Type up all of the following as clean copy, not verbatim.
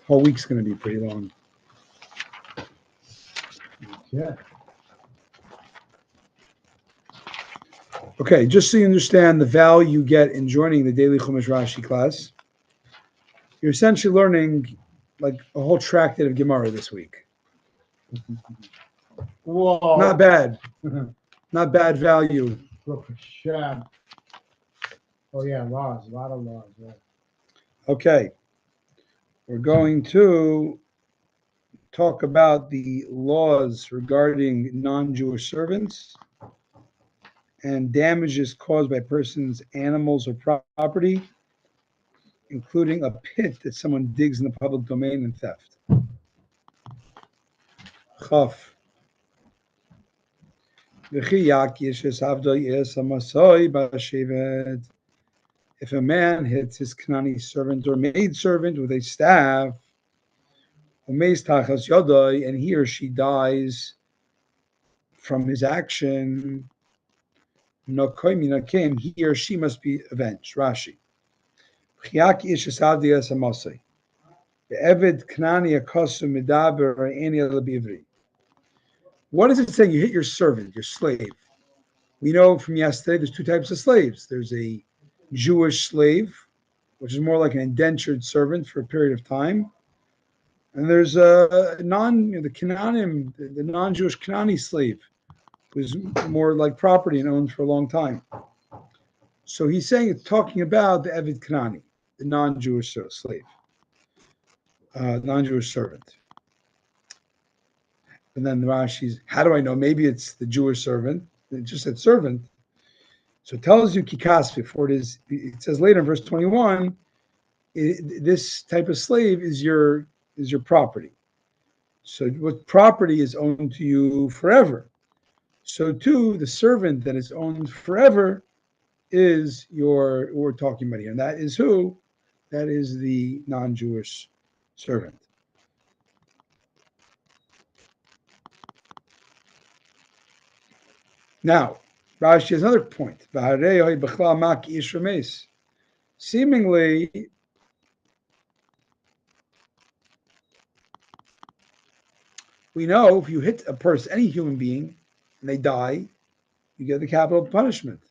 Whole week's going to be pretty long. Yeah. Okay, just so you understand the value you get in joining the daily Chumash Rashi class, you're essentially learning like a whole tractate of Gemara this week. Whoa. Not bad. Not bad value. Oh yeah, laws, a lot of laws. Yeah. Okay, we're going to talk about the laws regarding non-Jewish servants and damages caused by persons, animals, or property, including a pit that someone digs in the public domain and theft. Chaf. If a man hits his Knani servant or maid servant with a staff, and he or she dies from his action, he or she must be avenged. Rashi. What is it saying? You hit your servant, your slave. We know from yesterday there's two types of slaves. There's a Jewish slave, which is more like an indentured servant for a period of time. And there's a the Canaanim, the non-Jewish Canaani slave, who's more like property and owned for a long time. So he's saying it's talking about the Eved Canaani, the non-Jewish slave, non-Jewish servant. And then the Rashi's, how do I know? Maybe it's the Jewish servant. It just said servant. So it tells you kikas before it is. It says later in verse 21, this type of slave is your property. So what property is owned to you forever. So too, the servant that is owned forever is we're talking about here. And that is who? That is the non-Jewish servant. Now, Rashi has another point. Seemingly, we know if you hit a person, any human being, and they die, you get the capital punishment.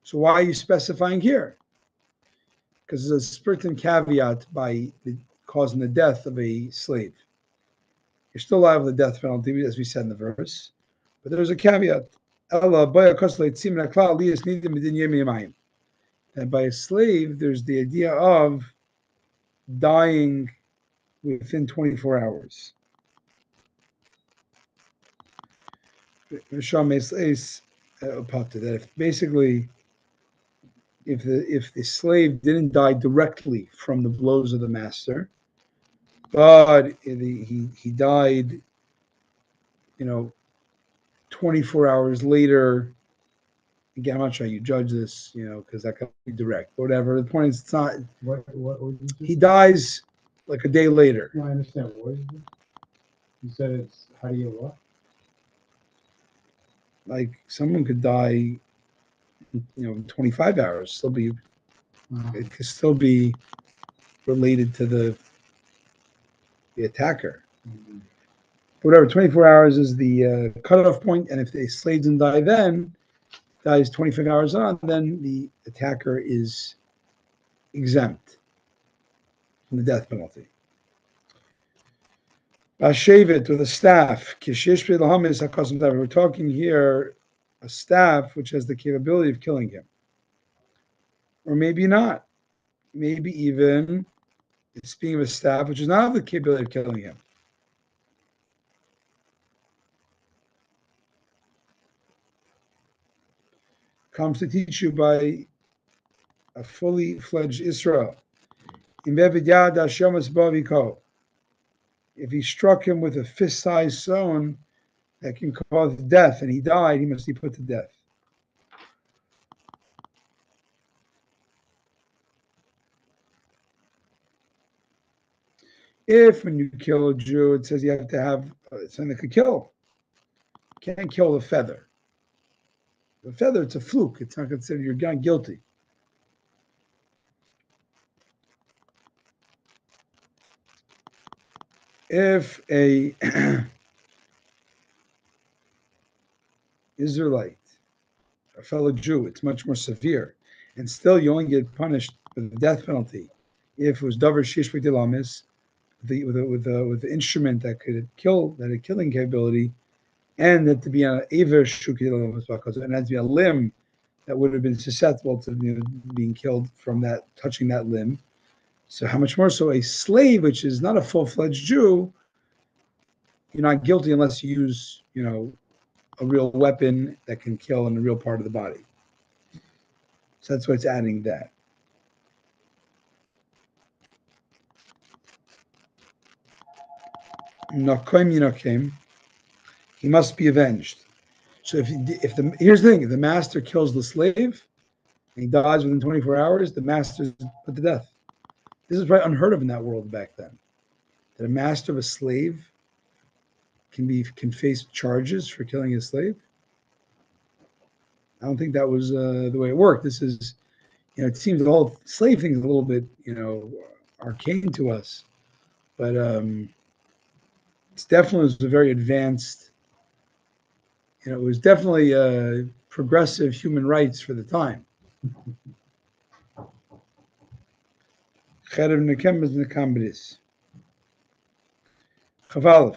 So why are you specifying here? Because there's a certain caveat by causing the death of a slave. You're still liable to the death penalty, as we said in the verse, but there's a caveat. That by a slave, there's the idea of dying within 24 hours. That if basically, if the slave didn't die directly from the blows of the master, but he died, 24 hours later. Again, I'm not sure you judge this, because that could be direct. Whatever. The point is, it's not. What He dies like a day later. No, I understand. What is it? You said it's how do you what? Like someone could die, 25 hours. Still be. It could still be related to the attacker. Mm-hmm. Whatever. 24 hours is the cutoff point, and if the slave didn't die then, dies 25 hours on, then the attacker is exempt from the death penalty. Shevet with a staff. We're talking here a staff which has the capability of killing him. Or maybe not. Maybe even it's being a staff which does not have the capability of killing him. Comes to teach you by a fully fledged Israel. If he struck him with a fist-sized stone that can cause death and he died, he must be put to death. If when you kill a Jew, it says you have to have something that could kill. You can't kill the feather. The feather, it's a fluke. It's not considered, you're not guilty. If a Israelite, a fellow Jew, it's much more severe, and still you only get punished with the death penalty if it was davar shish v'dilamis, with the instrument that could kill, that had killing capability, and that to be an aver shukidilamis because it had to be a limb that would have been susceptible to being killed from that touching that limb. So how much more so a slave, which is not a full-fledged Jew, you're not guilty unless you use, a real weapon that can kill in a real part of the body. So that's why it's adding that. Nokoim, he must be avenged. So here's the thing, if the master kills the slave and he dies within 24 hours, the master's put to death. This is probably unheard of in that world back then. That a master of a slave can face charges for killing his slave. I don't think that was the way it worked. This is, it seems the whole slave thing is a little bit, arcane to us, but it's definitely was a very advanced. It was definitely progressive human rights for the time. Cherev nekem is nekambris. Chavalev.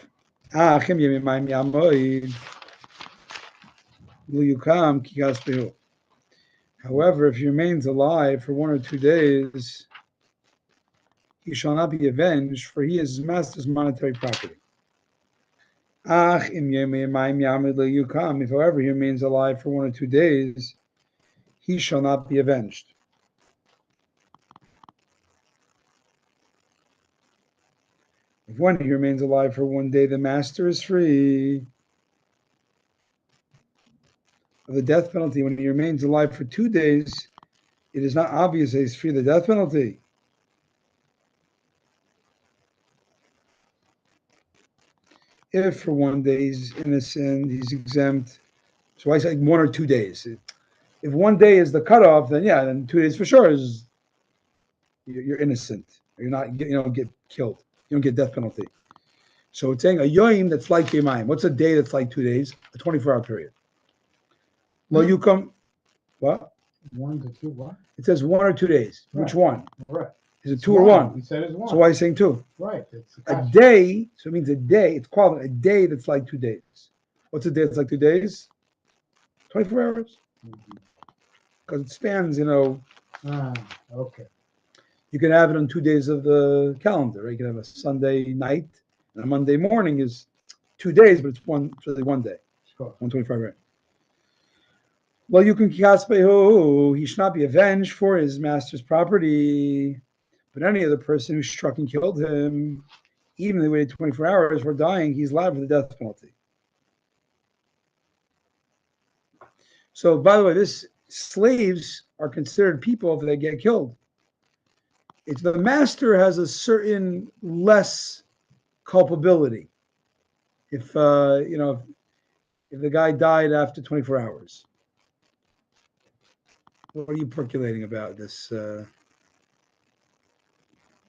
Achim yemimayim yamoid. Will you come? Kigaspehu. However, if he remains alive for 1 or 2 days, he shall not be avenged, for he is his master's monetary property. If, however, he remains alive for 1 or 2 days, he shall not be avenged. If when he remains alive for 1 day, the master is free of the death penalty. When he remains alive for 2 days, it is not obvious that he's free of the death penalty. If for 1 day he's innocent, he's exempt. So I say 1 or 2 days. If 1 day is the cutoff, then 2 days for sure is you're innocent. You're not, you don't get killed. You don't get death penalty. So it's saying a yoim that's like Yemaim. What's a day that's like 2 days? A 24-hour period. Well, you come, what? 1 to 2, what? It says 1 or 2 days. Right. Which one? Right. Is it 2 or 1? He said it's 1. So why are you saying 2? Right. A day, so it means a day, it's called a day that's like 2 days. What's a day that's like 2 days? 24 hours. Because it spans, Okay. you can have it on 2 days of the calendar, right? You can have a Sunday night and a Monday morning is 2 days, but it's really 1 day. Sure. 125, right? Well, you can he should not be avenged for his master's property, but any other person who struck and killed him, even if they waited 24 hours for dying, he's liable for the death penalty. So, by the way, slaves are considered people if they get killed. If the master has a certain less culpability, if the guy died after 24 hours. What are you percolating about this?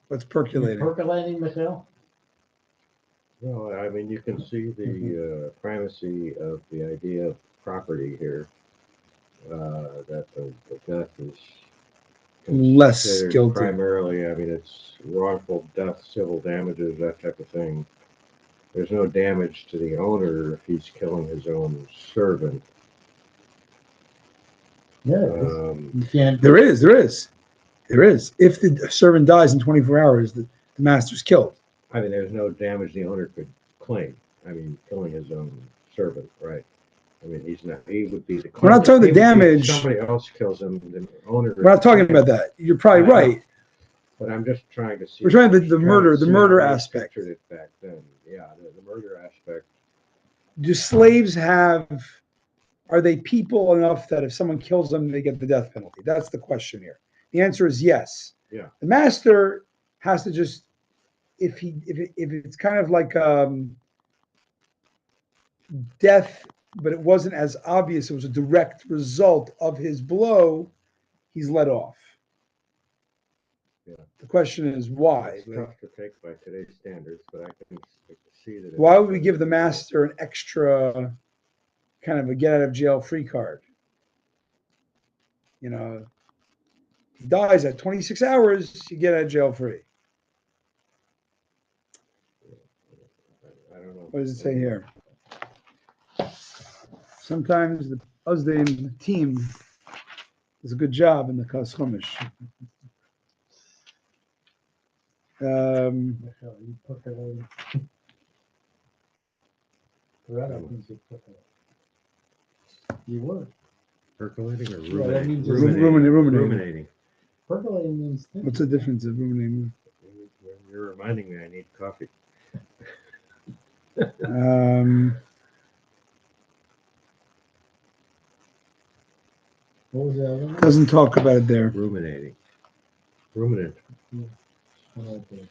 What's percolating? Percolating, Michelle? No, I mean, you can see the primacy of the idea of property here, that the death is Less considered guilty. primarily, I mean, it's wrongful death, civil damages, that type of thing. There's no damage to the owner if he's killing his own servant. Yeah, you can't. There is. If the servant dies in 24 hours, the master's killed. I mean, there's no damage the owner could claim. I mean, killing his own servant, right? I mean, he would be the. We're not talking the damage. Somebody else kills him, the owner. We're not talking about that. You're probably right. But I'm just trying to see. We're trying the murder aspect. Pictured it back then. Yeah, the murder aspect. Do slaves are they people enough that if someone kills them, they get the death penalty? That's the question here. The answer is yes. Yeah. The master has to just, if it's kind of like death, but it wasn't as obvious, it was a direct result of his blow, he's let off. Yeah. The question is why? It's Like, tough to take by today's standards, but I can see that. why would we give the master an extra kind of a get out of jail free card? You know, he dies at 26 hours, you get out of jail free. I don't know. What does it say here? Sometimes the Uzdim team does a good job in the Chumash. You percolate. That means you percolate. You would. Percolating or Yeah, that means ruminating? ruminating. Ruminating. Percolating means thinking. What's the difference of ruminating? You're reminding me I need coffee. What was the other one? Doesn't talk about it there. Ruminating. Ruminant. Okay.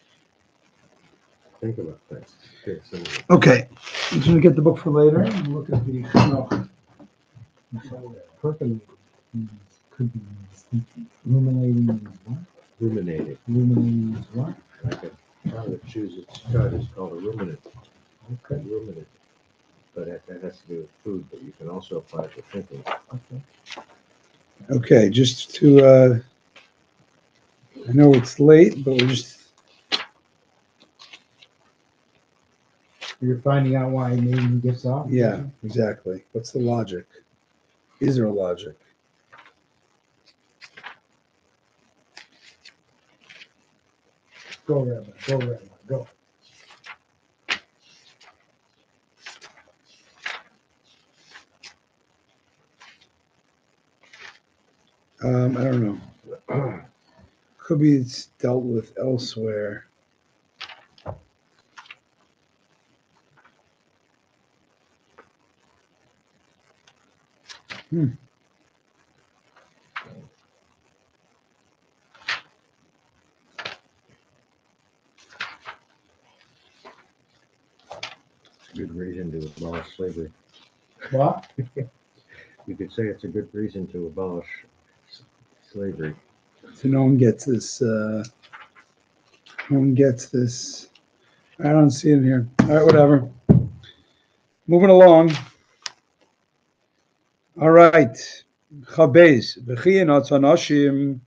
Think about things. Okay, so Okay, I'm going to get the book for later. And look at the Chinuch. Percolating means could be means thinking. Ruminating means what? ruminating. Ruminating means what? Like a cow that chews its cud is called a ruminant. Okay. Ruminant. But that has to do with food, but you can also apply it to thinking. Okay. Okay, just to, I know it's late, but we're just, You're finding out why Nathan gets off? yeah, exactly. What's the logic? Is there a logic? Go, Rabbi. Go, Rabbi. Go. I don't know. Could be it's dealt with elsewhere. Good reason to abolish slavery. What? You could say it's a good reason to abolish slavery. So no one gets this. No one gets this. I don't see it here. All right, whatever. Moving along. All right. Chabez. V'chiyin atzanashim.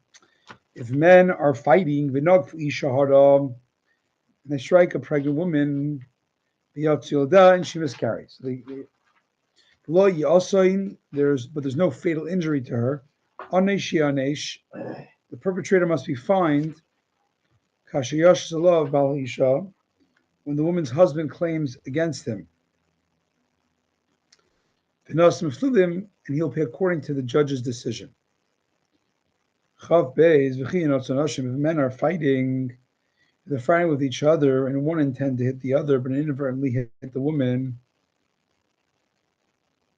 If men are fighting, v'nog isha hara, and they strike a pregnant woman, v'yatzilda, and she miscarries. Lo yasayin. There's no fatal injury to her. Anesh yanesh. The perpetrator must be fined. Kashayash zalav bal isha. When the woman's husband claims against him. And he'll pay according to the judge's decision. If men are fighting, they're fighting with each other, and one intend to hit the other, but inadvertently hit the woman.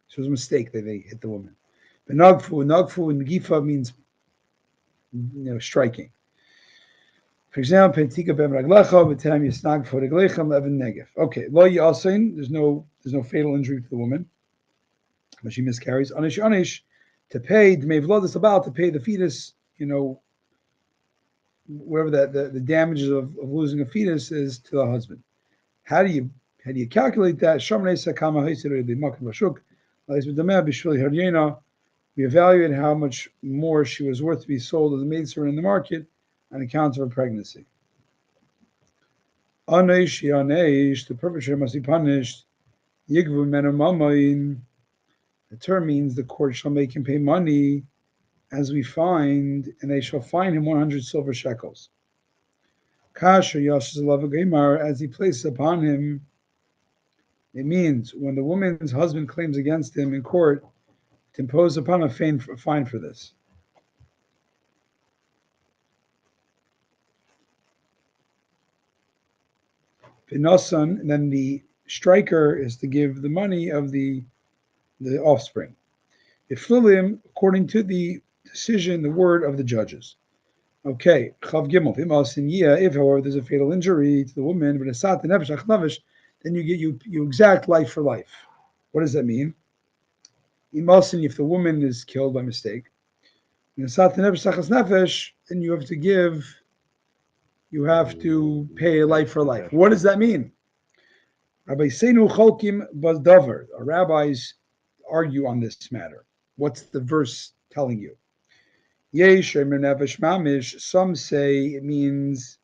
So it was a mistake that they hit the woman. But nagfu and gifa means striking. For example, pentika b'emraglecha v'tem yisnag f'reglechem levin negef. Okay, lo yasin. There's no fatal injury to the woman, but she miscarries. Anish to pay dmei about to pay the fetus. Whatever the damages of losing a fetus is to the husband. How do you calculate that? We evaluate how much more she was worth to be sold as a maidservant in the market on account of her pregnancy. The perpetrator must be punished. The term means the court shall make him pay money, as we find, and they shall fine him 100 silver shekels. Kasher Yashalav Gaimar, as he places upon him, it means when the woman's husband claims against him in court, to impose upon a fine for this. V'nasan, and then the striker is to give the money of the offspring. Iflulim, according to the decision, the word of the judges. Okay, Chav Gimel. If, however, there's a fatal injury to the woman, then you exact life for life. What does that mean? If the woman is killed by mistake, then you have to give you have to pay life for life. What does that mean? Rabbi Seinu Cholkim Bazdavar. Our rabbis argue on this matter. What's the verse telling you? Yesh Nefesh Mamish. Some say it means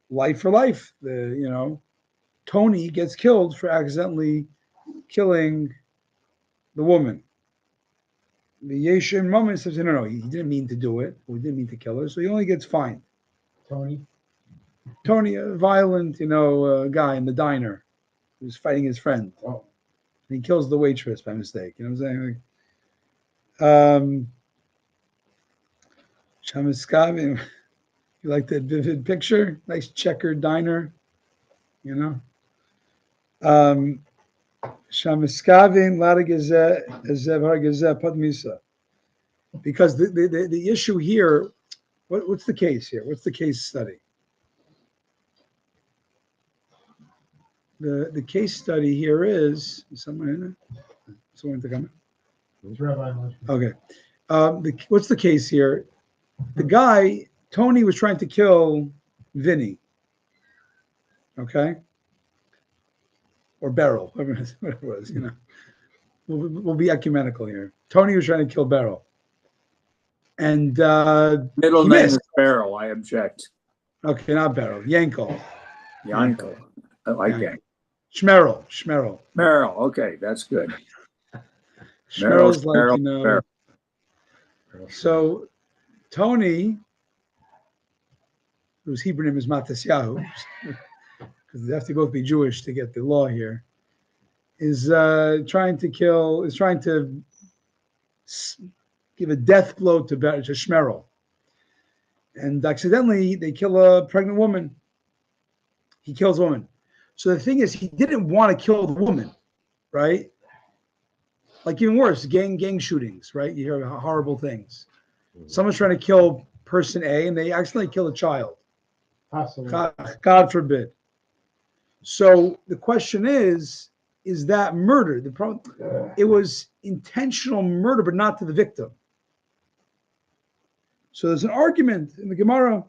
life for life. Tony gets killed for accidentally killing the woman. The Yeshem Mamish says, no, he didn't mean to do it. Or he didn't mean to kill her, so he only gets fined. Tony, a violent, guy in the diner who's fighting his friend. Oh. And he kills the waitress by mistake. You know what I'm saying? Shamaskavim, you like that vivid picture? Nice checkered diner, Shamaskavim Ladagazeh Ezevhargazeh Padmisa. Because the issue here, what's the case here? What's the case study? The case study here is someone in there? Someone to come in? It's Rabbi Moshe. Okay. What's the case here? The guy, Tony, was trying to kill Vinny. Okay? Or Beryl, whatever it was, We'll be ecumenical here. Tony was trying to kill Beryl. And middle name is Beryl. I object. Okay, not Beryl. Yankel. I like that. Shmerel. Meryl. Okay, that's good. Shmerel's like, Meryl. So Tony, whose Hebrew name is Matisyahu, because they have to both be Jewish to get the law here, is trying to give a death blow to Shmerel. And accidentally, they kill a pregnant woman. He kills a woman. So the thing is, he didn't want to kill the woman, right? Like even worse, gang shootings, right? You hear horrible things. Someone's trying to kill person A, and they accidentally kill a child. God forbid. So the question is that murder? The problem, it was intentional murder, but not to the victim. So there's an argument in the Gemara.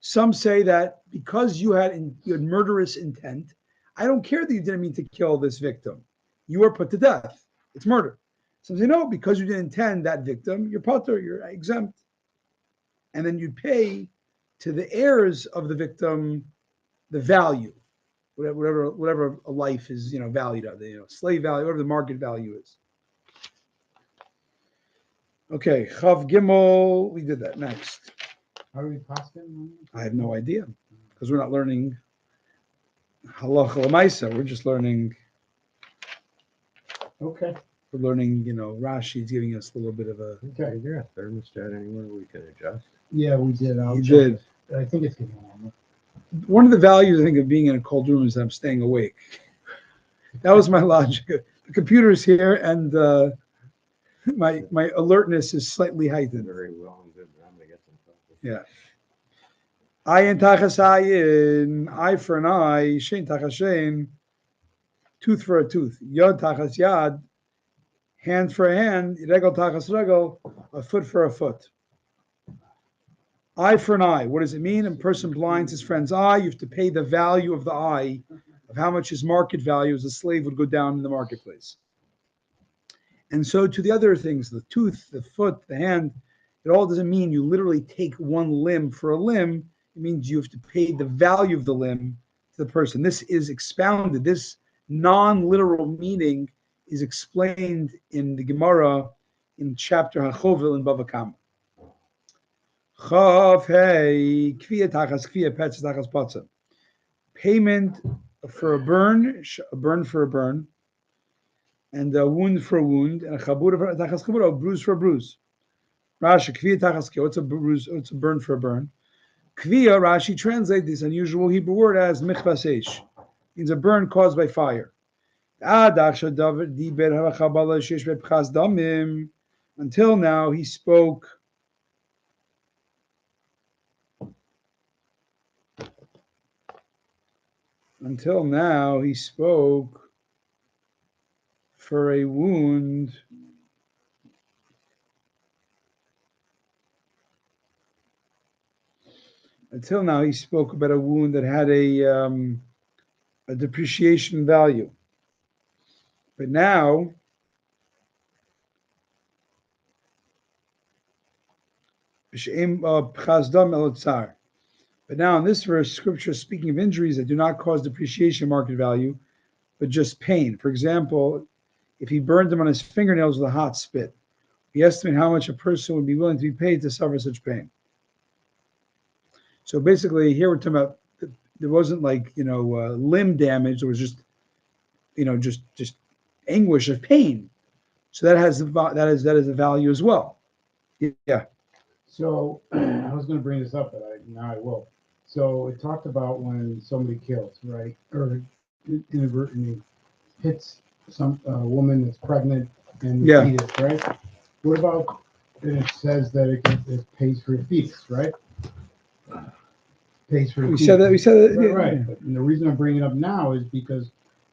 Some say that because you had murderous intent, I don't care that you didn't mean to kill this victim. You were put to death. It's murder. Some say no, because you didn't intend that victim, you're patur, you're exempt. And then you pay to the heirs of the victim the value, whatever a life is, valued at, slave value, whatever the market value is. Okay, Chav Gimel, we did that next. Are we paskin? I have no idea, because we're not learning halacha l'maisa. We're just learning. Okay. We're learning, Rashi is giving us a little bit of a. Okay. Is there a thermostat anywhere we can adjust? Yeah, we did. You did. I think it's getting warmer. One of the values, I think, of being in a cold room is that I'm staying awake. That was my logic. The computer's here, and my alertness is slightly heightened. Very well. I'm good. I'm gonna get some coffee. Yeah. Ayin tachas ayin, eye for an eye, shein tachas shein, tooth for a tooth, yod tachas yad, hand for a hand, regel tachas regel, a foot for a foot. Eye for an eye. What does it mean? A person blinds his friend's eye. You have to pay the value of the eye, of how much his market value as a slave would go down in the marketplace. And so to the other things, the tooth, the foot, the hand, it all doesn't mean you literally take one limb for a limb. It means you have to pay the value of the limb to the person. This is expounded. This non-literal meaning is explained in the Gemara in chapter HaChovil in Bava Kama. Chav hey kviya tachas kviya petz tachas patza. Payment for a burn for a burn, and a wound for a wound, and a chabura for tachas chabura, a bruise for a bruise. Rashi kviya tachas kviya. What's a bruise? What's a burn for a burn? Kviya, Rashi translates this unusual Hebrew word as michvas eish. Means a burn caused by fire. Until now, he spoke. Until now, he spoke for a wound Until now, he spoke about a wound that had a depreciation value. But now, but now in this verse, scripture is speaking of injuries that do not cause depreciation market value, but just pain. For example, if he burned him on his fingernails with a hot spit, we estimate how much a person would be willing to be paid to suffer such pain. So basically, here we're talking about there wasn't like limb damage. There was just just anguish of pain. So that has that is a value as well. Yeah. So I was going to bring this up, but now I will. So it talked about when somebody kills, right, or inadvertently hits some woman that's pregnant and the Yeah. fetus, right? What about it says that it pays for the fetus, right? Pays for the We fetus. said that. We said that. Right, Yeah, right. yeah. But the reason I'm bringing it up now is because,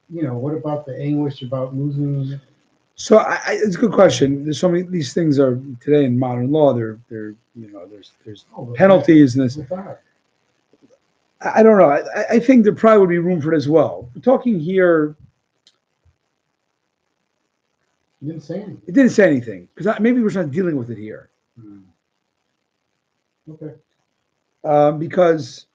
what about the anguish about losing? So it's a good question. There's so many these things are today in modern law. There's Oh, penalties and this. the fact. I don't know. I think there probably would be room for it as well. We're talking here. You didn't say anything. It didn't say anything because maybe we're not dealing with it here. Okay. Because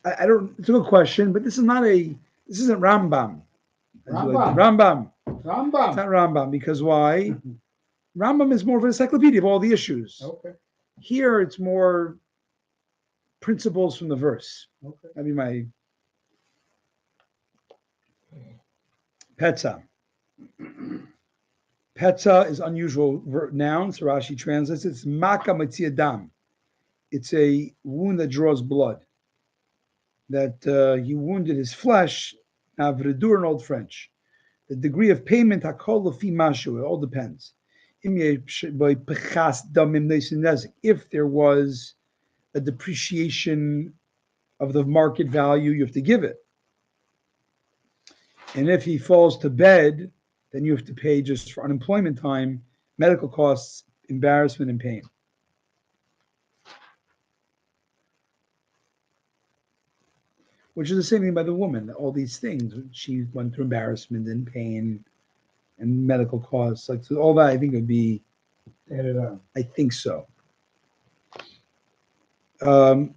I don't. It's a good question, but this is not a. This isn't Rambam. Rambam. It's not Rambam because why? Rambam is more of an encyclopedia of all the issues. Okay. Here, it's more principles from the verse. Okay. That'd be my petza. Petza is unusual noun, so Rashi translates it. It's maka dam. It's a wound that draws blood. That he wounded his flesh. Navredur in Old French. The degree of payment, hakol lefi mashu, it all depends. If there was a depreciation of the market value, you have to give it. And if he falls to bed, then you have to pay just for unemployment time, medical costs, embarrassment, and pain. Which is the same thing by the woman. All these things, she went through embarrassment and pain and medical costs. Like so all that, I think would be added on. I think so. Now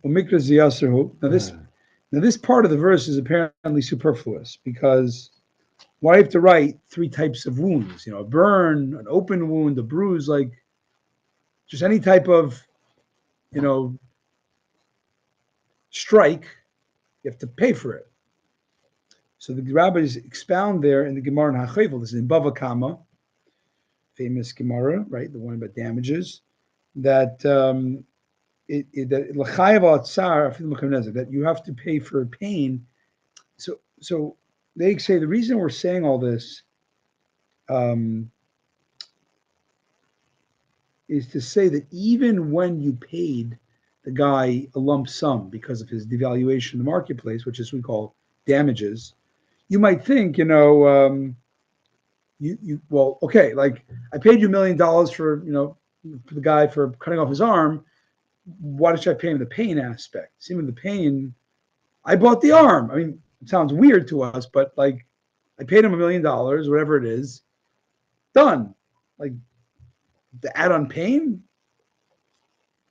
this part of the verse is apparently superfluous because why do you have to write three types of wounds? A burn, an open wound, a bruise, like just any type of, strike, you have to pay for it. So the rabbis expound there in the Gemara in HaChevel. This is in Bava Kama, famous Gemara, right? The one about damages. That that you have to pay for pain. So they say the reason we're saying all this is to say that even when you paid the guy a lump sum because of his devaluation in the marketplace, which is we call damages, you might think, okay, like I paid you $1 million for the guy for cutting off his arm. Why should I pay him the pain aspect? See, with the pain, I bought the arm. I mean, it sounds weird to us, but like I paid him $1 million, whatever it is, done. Like the add-on pain?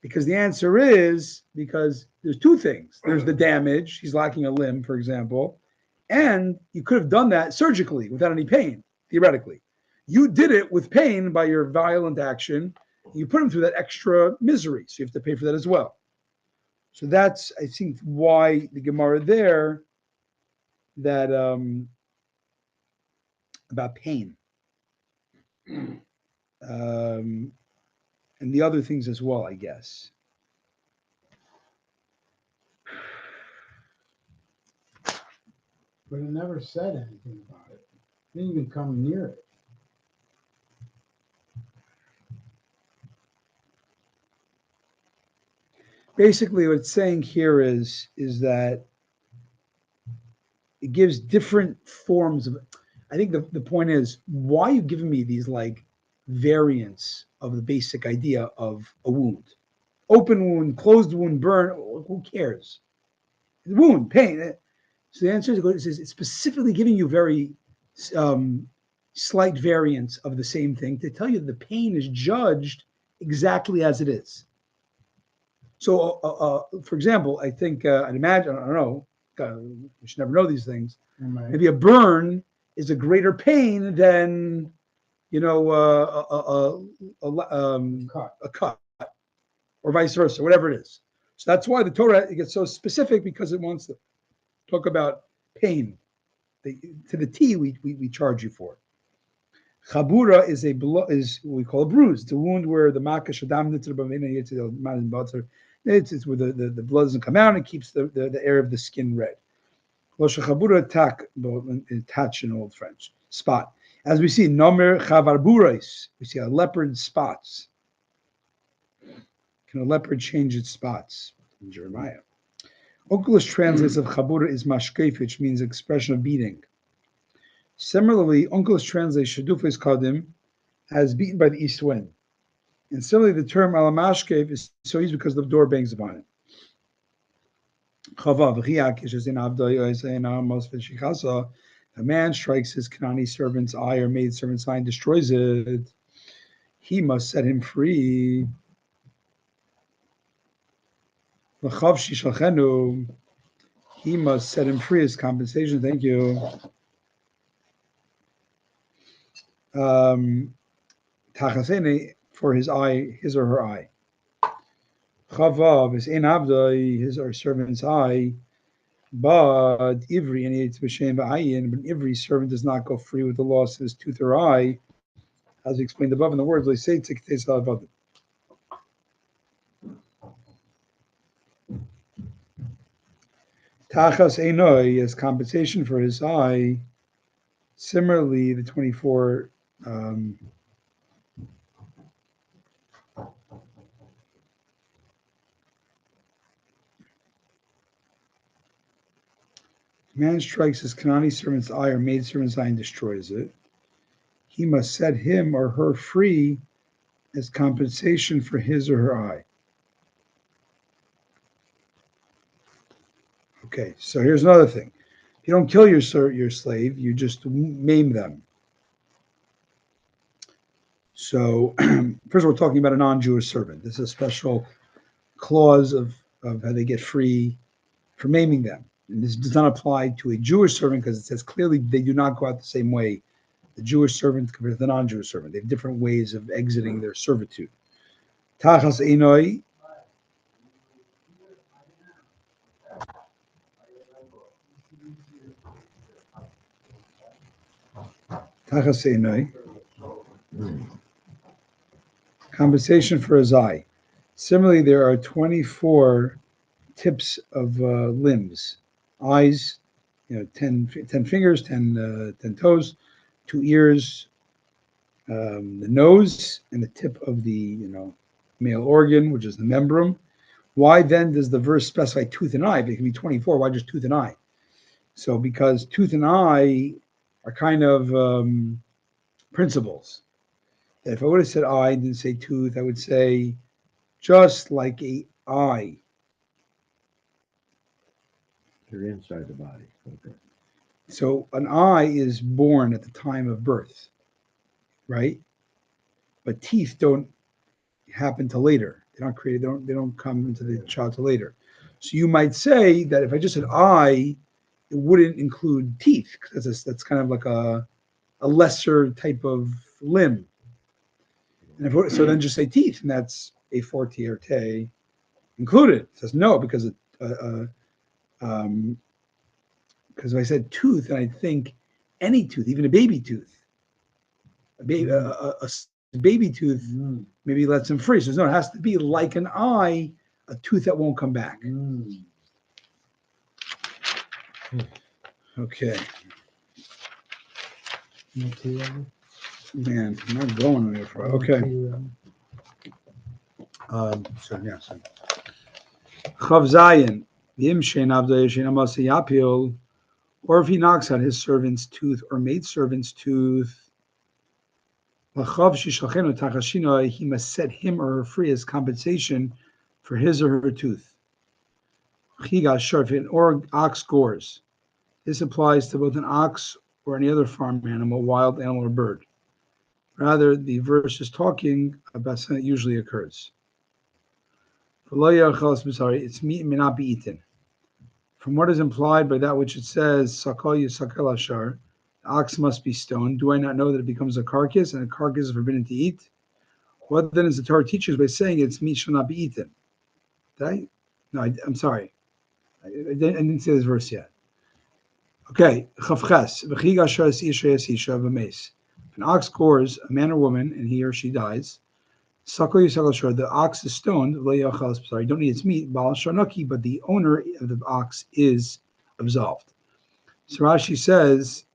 Because the answer is because there's two things. There's the damage. He's lacking a limb, for example. And you could have done that surgically without any pain, theoretically. You did it with pain by your violent action. You put him through that extra misery. So you have to pay for that as well. So that's, I think, why the Gemara there that about pain. And the other things as well, I guess. But it never said anything about it. It didn't even come near it. Basically, what it's saying here is that it gives different forms of. I think the point is, why are you giving me these like variants of the basic idea of a wound? open wound, closed wound, burn. Who cares? Wound, pain. So the answer is it's specifically giving you very slight variants of the same thing to tell you that the pain is judged exactly as it is. So, for example, I think I'd imagine, I don't know, we should never know these things. Right. Maybe a burn is a greater pain than, a cut, or vice versa, whatever it is. So that's why the Torah gets so specific, because it wants to talk about pain. To the T, we charge you for. Chabura is what we call a bruise. It's a wound where the makash adam it's where the blood doesn't come out and it keeps the air of the skin red. Chabura attach in Old French. Spot. As we see, nomer chavarburais, we see a leopard spots. Can a leopard change its spots? In Jeremiah. Oculus translates of chabura is mashkef, which means expression of beating. Similarly, Onkelos translates Shadufes Kadim as beaten by the east wind. And similarly, the term Alamashkev is so used because the door bangs upon it. If a man strikes his Kanani servant's eye or maid servant's eye and destroys it, he must set him free. He must set him free as compensation. Thank you. For his eye, his or her eye. Chavav is in Abdai, his or servant's eye, but Ivri and it's B'Shem B'Ayin, but Ivri's servant does not go free with the loss of his tooth or eye, as we explained above in the words, they say Tziktei Salavadim. Tachas Einoi as compensation for his eye. Similarly, the 24 man strikes his Kanani servant's eye or maid servant's eye and destroys it. He must set him or her free as compensation for his or her eye. Okay, so here's another thing. You don't kill your slave, you just maim them. So first we're talking about a non-Jewish servant. This is a special clause of how they get free for maiming them. And this does not apply to a Jewish servant because it says clearly they do not go out the same way. The Jewish servant compared to the non-Jewish servant. They have different ways of exiting their servitude. Tachas Einoi. Tachas Einoi. Compensation for his eye. Similarly, there are 24 tips of limbs. Eyes, 10 fingers, 10 toes, 2 ears, the nose, and the tip of the male organ, which is the membrum. Why then does the verse specify tooth and eye? But it can be 24. Why just tooth and eye? So because tooth and eye are kind of principles. If I would have said eye and didn't say tooth, I would say just like a eye. They're inside the body. Okay. So an eye is born at the time of birth, right? But teeth don't happen till later. They don't come into the child till later. So you might say that if I just said eye, it wouldn't include teeth because that's kind of like a lesser type of limb. And so then just say teeth, and that's a forte or te included. It says no because if I said tooth, and I think any tooth, even a baby tooth, a baby tooth maybe lets him free. So no, it has to be like an eye, a tooth that won't come back. Okay. Man, I'm not going anywhere for it. Okay. So Chav Zayin, or if he knocks out his servant's tooth or maidservant's tooth, he must set him or her free as compensation for his or her tooth. Chigas shor, if an ox gores. This applies to both an ox or any other farm animal, wild animal, or bird. Rather, the verse is talking about something that usually occurs. Its meat may not be eaten. From what is implied by that which it says, Sakal Yisakal Ashar, the ox must be stoned. Do I not know that it becomes a carcass, and a carcass is forbidden to eat? What then is the Torah teaches by saying its meat shall not be eaten? Did I? No, I'm sorry. I didn't say this verse yet. Okay, Chavches. If an ox gores a man or woman, and he or she dies, the ox is stoned. Sorry, don't eat its meat. But the owner of the ox is absolved. So Rashi says,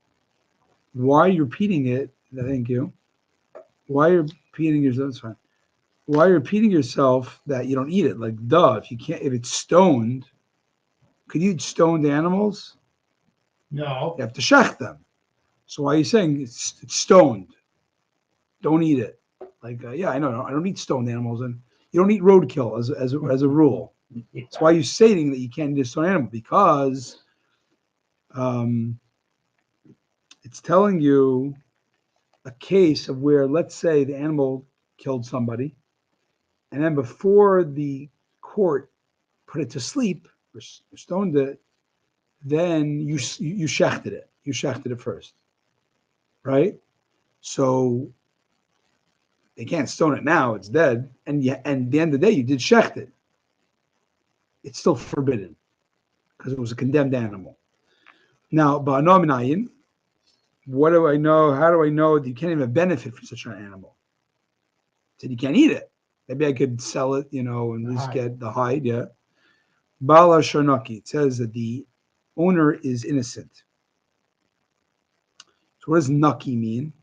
why are you repeating it? Thank you. Why are you repeating yourself? That's fine. Why are you repeating yourself that you don't eat it? Like, duh, if it's stoned, could you eat stoned animals? No. You have to shech them. So why are you saying it's stoned? Don't eat it. Like, yeah, I know. I don't eat stoned animals, and you don't eat roadkill as a rule. That's why you're stating that you can't eat a stone animal, because it's telling you a case of where, let's say, the animal killed somebody, and then before the court put it to sleep or stoned it, then you shechted it. You shechted it first, right? So they can't stone it now; it's dead. And at the end of the day, you did shecht it. It's still forbidden because it was a condemned animal. Now, ba'anominayin, what do I know? How do I know that you can't even benefit from such an animal? Said you can't eat it. Maybe I could sell it, and at least get the hide. Yeah. Bala sharnaki. It says that the owner is innocent. So what does naki mean?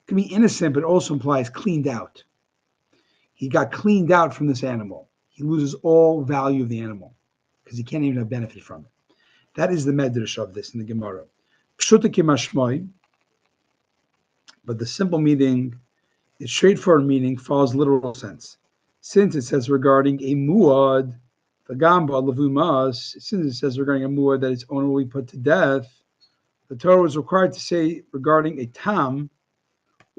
It can be innocent, but it also implies cleaned out. He got cleaned out from this animal. He loses all value of the animal because he can't even have benefit from it. That is the medrash of this in the Gemara. Pshuta kimashmoi, but the simple meaning, its straightforward meaning, follows literal sense. Since it says regarding a muad, the gamba levumas, since it says regarding a muad that its owner will be put to death, the Torah was required to say regarding a tam,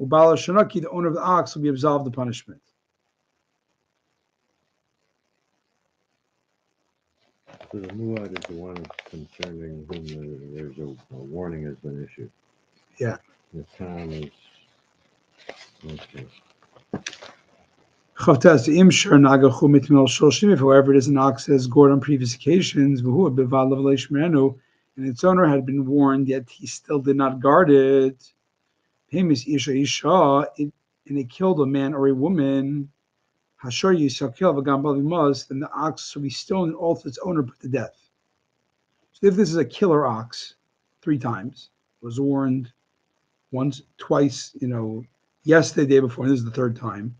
ubala shanaki, the owner of the ox will be absolved of punishment. So the muad is the one concerning whom there's a warning has been issued. Yeah. The tam is okay. If however it is an ox has gored on previous occasions, and its owner had been warned, yet he still did not guard it, and it killed a man or a woman, then the ox shall be stoned and also its owner put to death. So if this is a killer ox, 3 times, was warned once, twice, yesterday, the day before, and this is the 3rd time,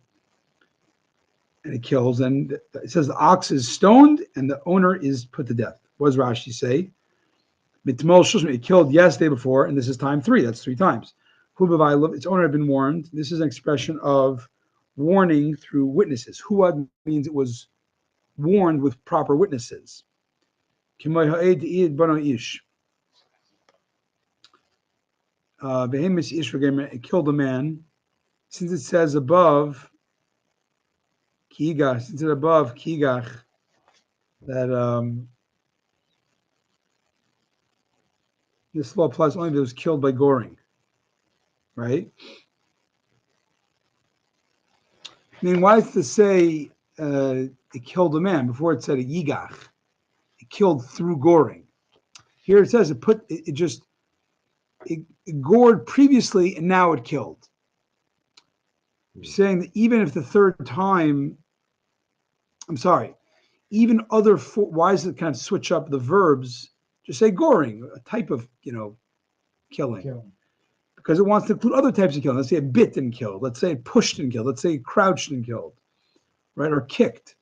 and it kills, and it says the ox is stoned and the owner is put to death. What does Rashi say? It killed yesterday before, and this is time 3. That's 3 times. Its owner had been warned. This is an expression of warning through witnesses. Huad means it was warned with proper witnesses. It killed a man. Since it says above, Kigach, that this law applies only if it was killed by goring, right? I mean, why is it to say it killed a man before it said a yigach? It killed through goring. Here it says it gored previously and now it killed. Saying that even if the 3rd time, even other why does it kind of switch up the verbs? Just say goring, a type of killing. Because it wants to include other types of killing. Let's say it bit and killed. Let's say it pushed and killed. Let's say it crouched and killed, right? Or kicked.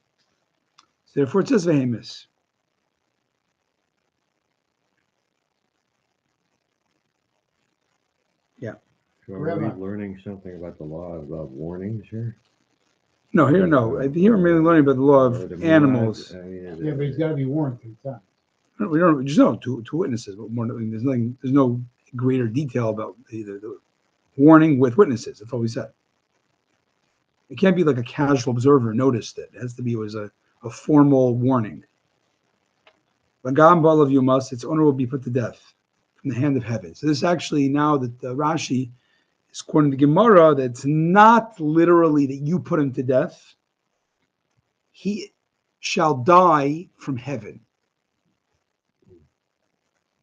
So therefore, it says vehemis. Yeah. So are we learning something about the law about warnings here? No, here, no. Here, I'm really learning about the law the of murad, animals. I mean, Yeah, but he's got to be warned 3 times. We don't just know two witnesses, but more. There's nothing. There's no greater detail about the warning with witnesses. That's all we said. It can't be like a casual observer noticed it. It has to be a formal warning. Vagam balav yumas, its owner will be put to death from the hand of heaven. So this actually, now that Rashi is quoting the Gemara, that's not literally that you put him to death. He shall die from heaven.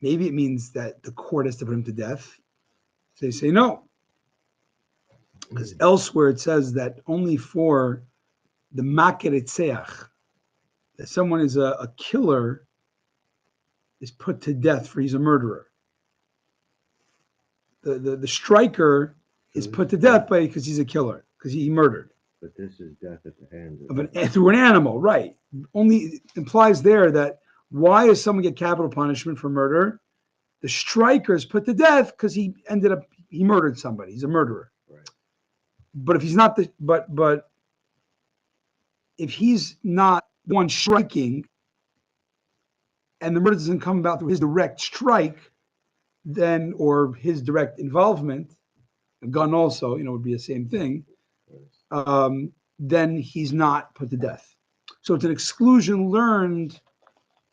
Maybe it means that the court has to put him to death. So they say no. Because elsewhere it says that only for the maker etzeach, that someone is a killer, is put to death for he's a murderer. The striker is put to death because he's a killer, because he murdered. But this is death at the hand Through an animal, right? Only implies there that why does someone get capital punishment for murder? The striker is put to death because he murdered somebody. He's a murderer. Right. But if he's not but if he's not the one striking, and the murder doesn't come about through his direct strike, then, or his direct involvement, a gun also, would be the same thing. Then he's not put to death. So it's an exclusion learned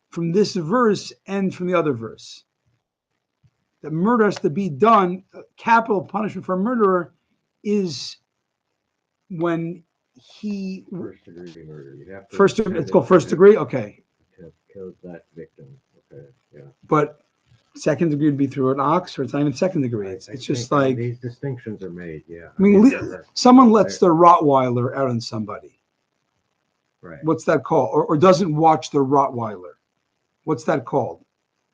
from this verse and from the other verse. That murder has to be done. Capital punishment for a murderer is when he first degree murder. You have to it's called first degree. Okay. Have killed that victim. Okay. Yeah. But second degree would be through an ox, or it's not even second degree. It's just like these distinctions are made. Yeah. I mean, someone lets their Rottweiler out on somebody. Right. What's that called? Or doesn't watch their Rottweiler. What's that called?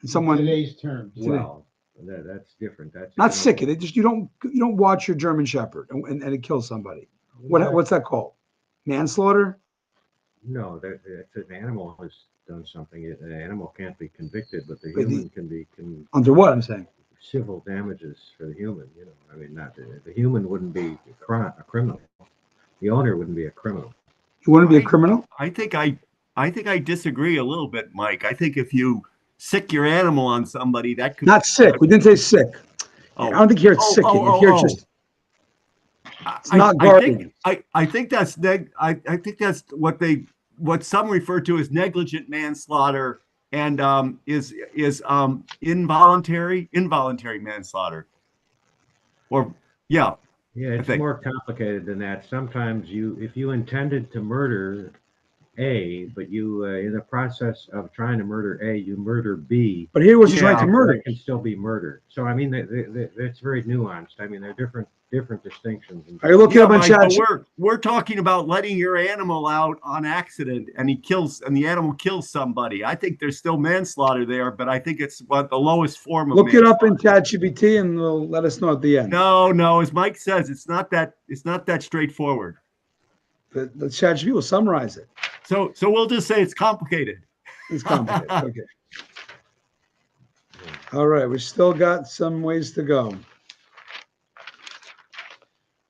And someone Today's terms. Well, that's different. That's not sick it. Just you don't watch your German Shepherd and it kills somebody. What's that called? Manslaughter? No, it's an animal has done something. An animal can't be convicted, but the human can be under what I'm saying. Civil damages for the human. I mean, not the human wouldn't be a criminal. The owner wouldn't be a criminal. You wouldn't be a criminal? I think I disagree a little bit, Mike. I think if you sick your animal on somebody, that could not sick. We didn't say sick. I don't think here it's sick. Here it's just. It's not garbage. I think that's I think that's what some refer to as negligent manslaughter, and is involuntary manslaughter. Or yeah. Yeah, it's more complicated than that. Sometimes if you intended to murder A, but you in the process of trying to murder A, you murder B. But here was trying to murder. It can still be murder. So I mean, it's very nuanced. I mean, there are different distinctions. Are you looking up on chat? We're talking about letting your animal out on accident, and the animal kills somebody. I think there's still manslaughter there, but I think it's the lowest form of. Look it up in ChatGPT, and they'll let us know at the end. No, as Mike says, it's not that straightforward. The ChatGPT will summarize it. So we'll just say it's complicated. It's complicated. Okay. All right, we still got some ways to go.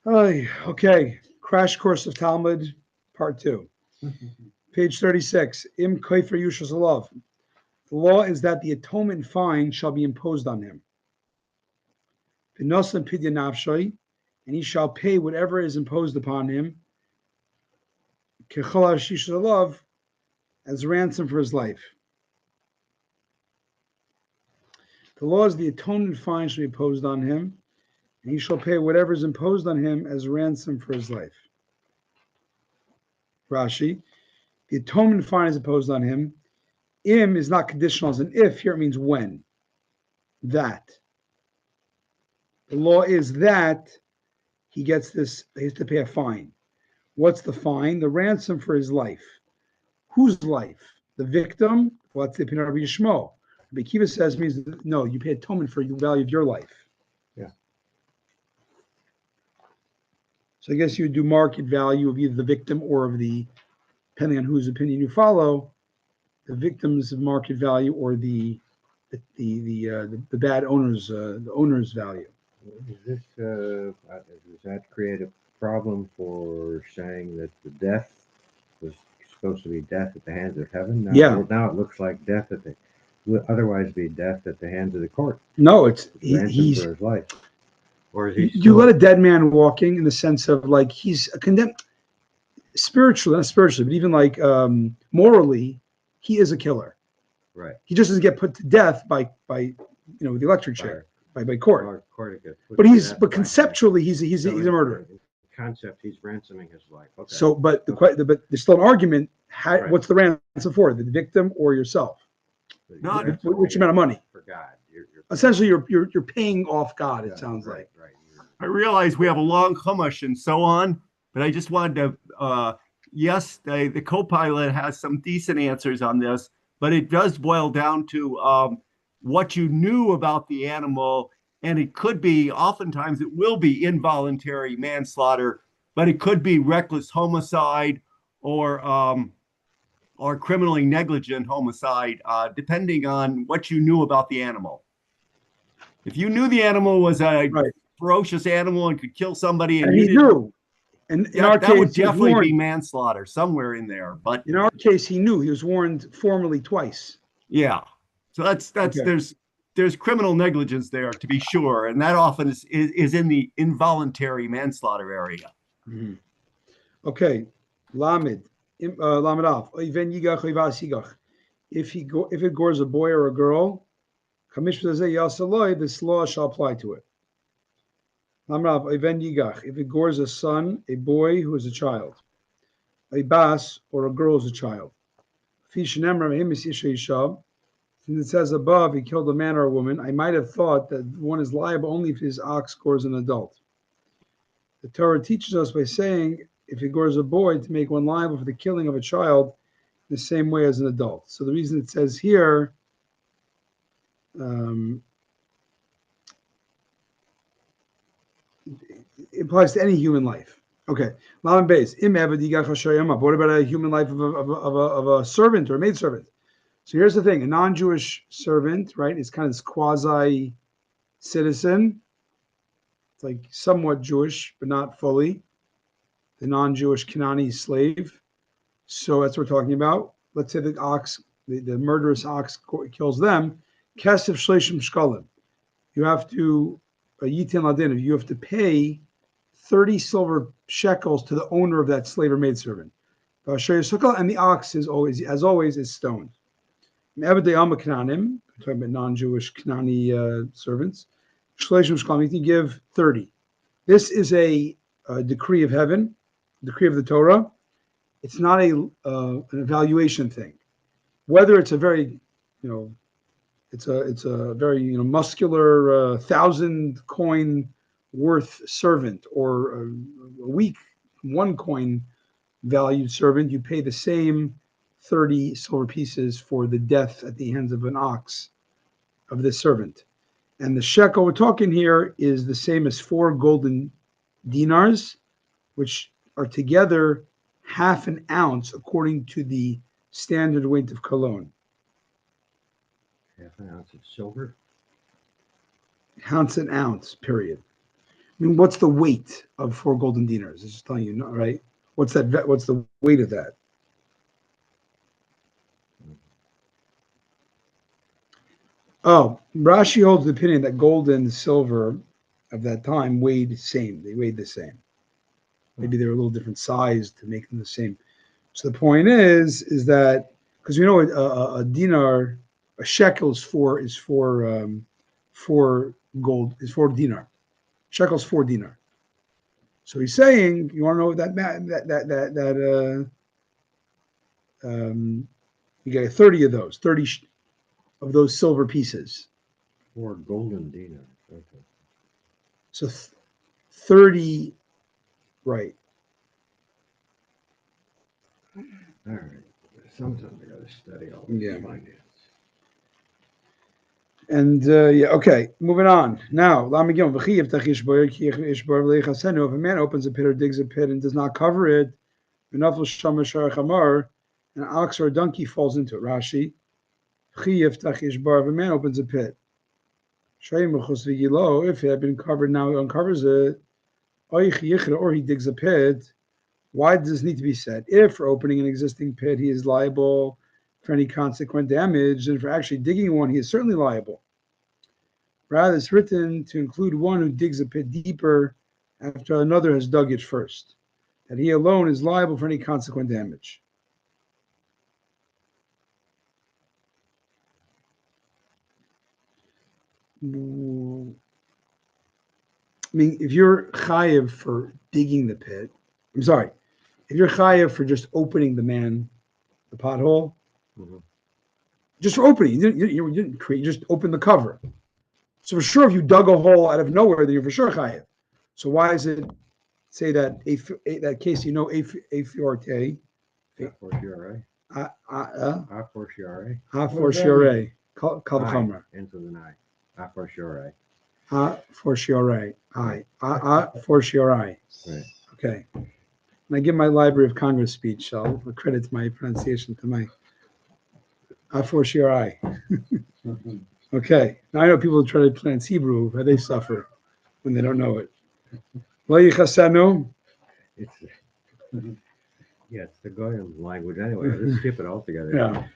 Okay, Crash Course of Talmud, Part 2. Page 36. Im Kofer Yushas Alav. The law is that the atonement fine shall be imposed on him. V'nosan pidya nafshay, and he shall pay whatever is imposed upon him, kechol hashishas alav, as ransom for his life. The law is the atonement fine shall be imposed on him, and he shall pay whatever is imposed on him as ransom for his life. Rashi, the atonement fine is imposed on him. Im is not conditional as an if. Here it means when. That. The law is that he gets this, he has to pay a fine. What's the fine? The ransom for his life. Whose life? The victim? Well, that's the opinion of Rabbi Yishmael. Rabbi Kiva says means no, you pay atonement for the value of your life. Yeah. So I guess you would do market value of either the victim or of the, depending on whose opinion you follow, the victim's market value or the bad owner's the owner's value. Does that create a problem for saying that the death was supposed to be death at the hands of heaven? Now, Yeah. Now it looks like death at the would otherwise be death at the hands of the court. No, it's Ransom he's for his life. Or is he you still, let a dead man walking in the sense of like he's a condemned spiritually, not spiritually, but even like morally, he is a killer. right? He just doesn't get put to death by with the electric chair by court. Court gets put But to he's death but by conceptually he's So a murderer. in concept, he's ransoming his life. Okay. So, but Okay. but there's still an argument. Right. What's the ransom for? The victim or yourself? Not- Which amount of money? For God. You're Essentially, you're paying off God. It Yeah, sounds right, like. Right. I realize we have a long Chumash and so on, but I just wanted to, yes, the co-pilot has some decent answers on this, but it does boil down to what you knew about the animal. And it could be, oftentimes it will be involuntary manslaughter, but it could be reckless homicide or criminally negligent homicide, depending on what you knew about the animal. If you knew the animal was a Right. ferocious animal and could kill somebody, And he knew. And in our that case, would he was definitely be warned. manslaughter somewhere in there. But In our case, he knew. He was warned formally twice. yeah, so that's Okay. there's criminal negligence there to be sure, and that often is in the involuntary manslaughter area. Mm-hmm. Okay, Lamed, Lamed Alf. Oiven yigach oivas yigach. If it gores a boy or a girl, Kamish B'zeh Yasaloi, this law shall apply to it. Lamed Alf. Oiven yigach. If it gores a son, a boy who is a child, a bas or a girl is a child. Fish nemra mehimis isha isha. Since it says above, he killed a man or a woman, I might have thought that one is liable only if his ox gores an adult. The Torah teaches us by saying, if he gores a boy, to make one liable for the killing of a child the same way as an adult. So the reason it says here, it applies to any human life. Okay. Laman Beis. What about a human life of a servant or a maidservant? So here's the thing: a non-Jewish servant, right, is kind of this quasi citizen. It's like somewhat Jewish, but not fully. The non-Jewish Kanani slave. So that's what we're talking about. Let's say the ox, the murderous ox kills them. Kesef Shleshim Shkalim. You have to Yitin Ladin. You have to pay 30 silver shekels to the owner of that slave or maidservant. And the ox is always, as always, is stoned. I'm talking about non-Jewish Kanani servants. You can give 30. This is a decree of heaven, decree of the Torah. It's not an evaluation thing. Whether it's a very, it's a very muscular 1,000 coin worth servant or a weak 1 coin valued servant, you pay the same 30 silver pieces for the death at the hands of an ox of this servant. And the shekel we're talking here is the same as 4 golden dinars, which are together half an ounce according to the standard weight of cologne. Half an ounce of silver. An ounce, period. I mean, what's the weight of 4 golden dinars? It's just telling you, right? What's that? What's the weight of that? Oh, Rashi holds the opinion that gold and silver of that time weighed the same. They weighed the same. Maybe they were a little different size to make them the same. So the point is that because a dinar, a shekel is four gold is 4 dinar. Shekel's 4 dinar. So he's saying, you want to know what you get 30 of those, 30 of those silver pieces. 4 golden dinars. Okay. So 30, right. All right. Sometimes I got to study all Yeah. this finance. And okay, moving on. Now, if a man opens a pit or digs a pit and does not cover it, an ox or a donkey falls into it. Rashi, if a man opens a pit, if it had been covered, now he uncovers it. or he digs a pit. Why does this need to be said? If for opening an existing pit, he is liable for any consequent damage, and for actually digging one, he is certainly liable. Rather, it's written to include one who digs a pit deeper after another has dug it first, that he alone is liable for any consequent damage. I mean, if you're chayiv for digging the pit, I'm sorry, if you're chayiv for just opening the pothole, Mhm. just for opening, you didn't create, you just opened the cover. So for sure, if you dug a hole out of nowhere, then you're for sure chayiv. So why is it say that that case a fortiori, A fortiori. a A fortiori. fortiori, kal v'chomer, Into the night. A fortiori. a fortiori, a fortiori. Right. Okay. When I give my Library of Congress speech, I'll credit my pronunciation to my a fortiori. Okay. Now I know people who try to pronounce Hebrew, but they suffer when they don't know it. Lo yichasenu. It's yeah, it's the Goyim language anyway. Let's skip it altogether. Yeah.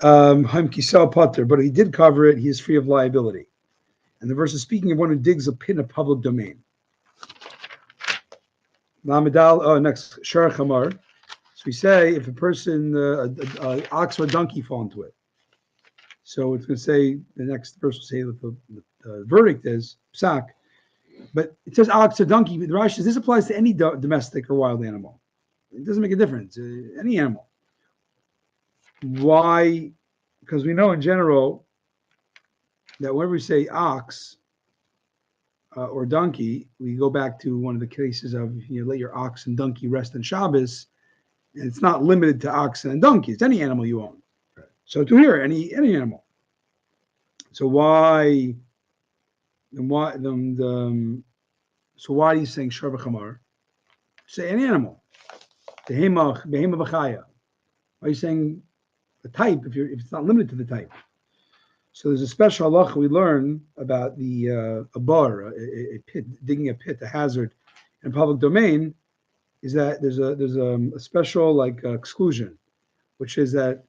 Hein kisel potter, but he did cover it. He is free of liability. And the verse is speaking of one who digs a pit in a public domain. Lamadal. Next shar chamar. So we say if a person, an ox or a donkey fall into it. So it's going to say, the next verse will say that the verdict is psak. But it says ox or donkey. The Rashi says this applies to any domestic or wild animal. It doesn't make a difference. Any animal. Why? Because we know in general that whenever we say ox or donkey, we go back to one of the cases of let your ox and donkey rest on Shabbos. And it's not limited to oxen and donkeys. It's any animal you own. Right. So to here, any animal. So why? Then why? So why are you saying shar v'chamar? Say any animal. Behema v'chaya. Why are you saying the type if it's not limited to the type? So there's a special halacha we learn about the a bar, a pit, digging a pit, a hazard in a public domain, is that there's a special exclusion, which is that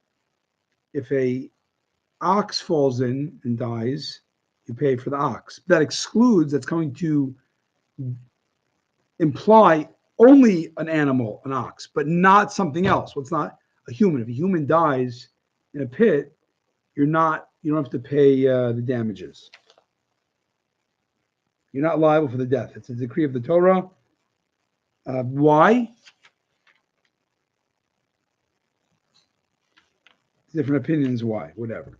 if a ox falls in and dies, you pay for the ox. That excludes, that's going to imply only an animal, an ox, but not something else. Well, it's not a human. If a human dies in a pit, you don't have to pay the damages. You're not liable for the death. It's a decree of the Torah. Why? Different opinions why, whatever.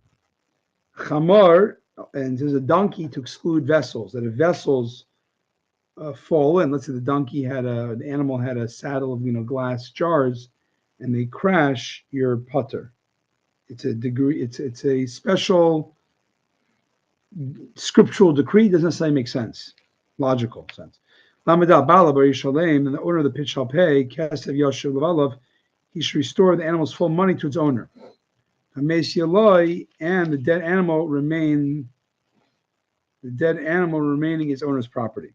Chamar, and there's a donkey to exclude vessels, that if vessels fall in, let's say an animal had a saddle of glass jars, and they crash, your putter. It's a degree, it's a special scriptural decree, doesn't necessarily make sense, logical sense. Lamadal Bala Bar Yishalem, and the owner of the pit shall pay, Kasev Yashu Levalav, he should restore the animal's full money to its owner. And the dead animal remaining its owner's property.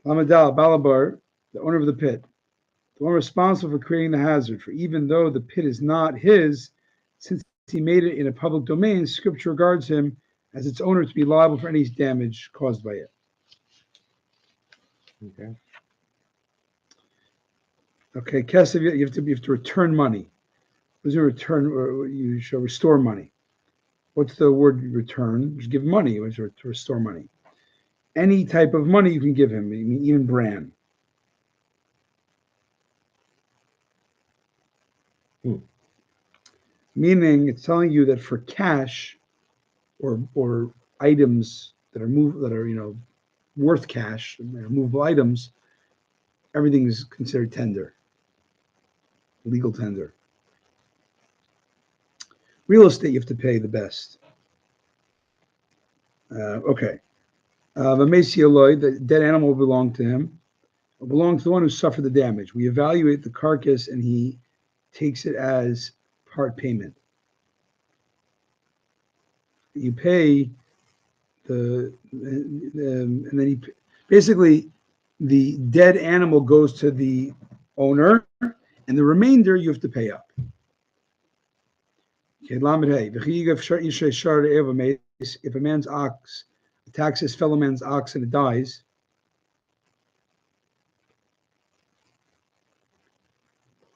Lamadal Balabar, the owner of the pit, the one responsible for creating the hazard, for even though the pit is not his, since he made it in a public domain, Scripture regards him as its owner to be liable for any damage caused by it. Okay. Okay, Kesev, you have to return money. What does it return? Or you shall restore money. What's the word return? Just give money. Which to restore money. Any type of money you can give him, even bran. Meaning, it's telling you that for cash or items that are worth cash, movable items, everything is considered tender, legal tender. Real estate, you have to pay the best. Okay. The dead animal will belong to him. It will belong to the one who suffered the damage. We evaluate the carcass and he takes it as part payment. You pay and then he basically the dead animal goes to the owner, and the remainder you have to pay up. Okay, Lamed Hey. If a man's ox attacks his fellow man's ox and it dies,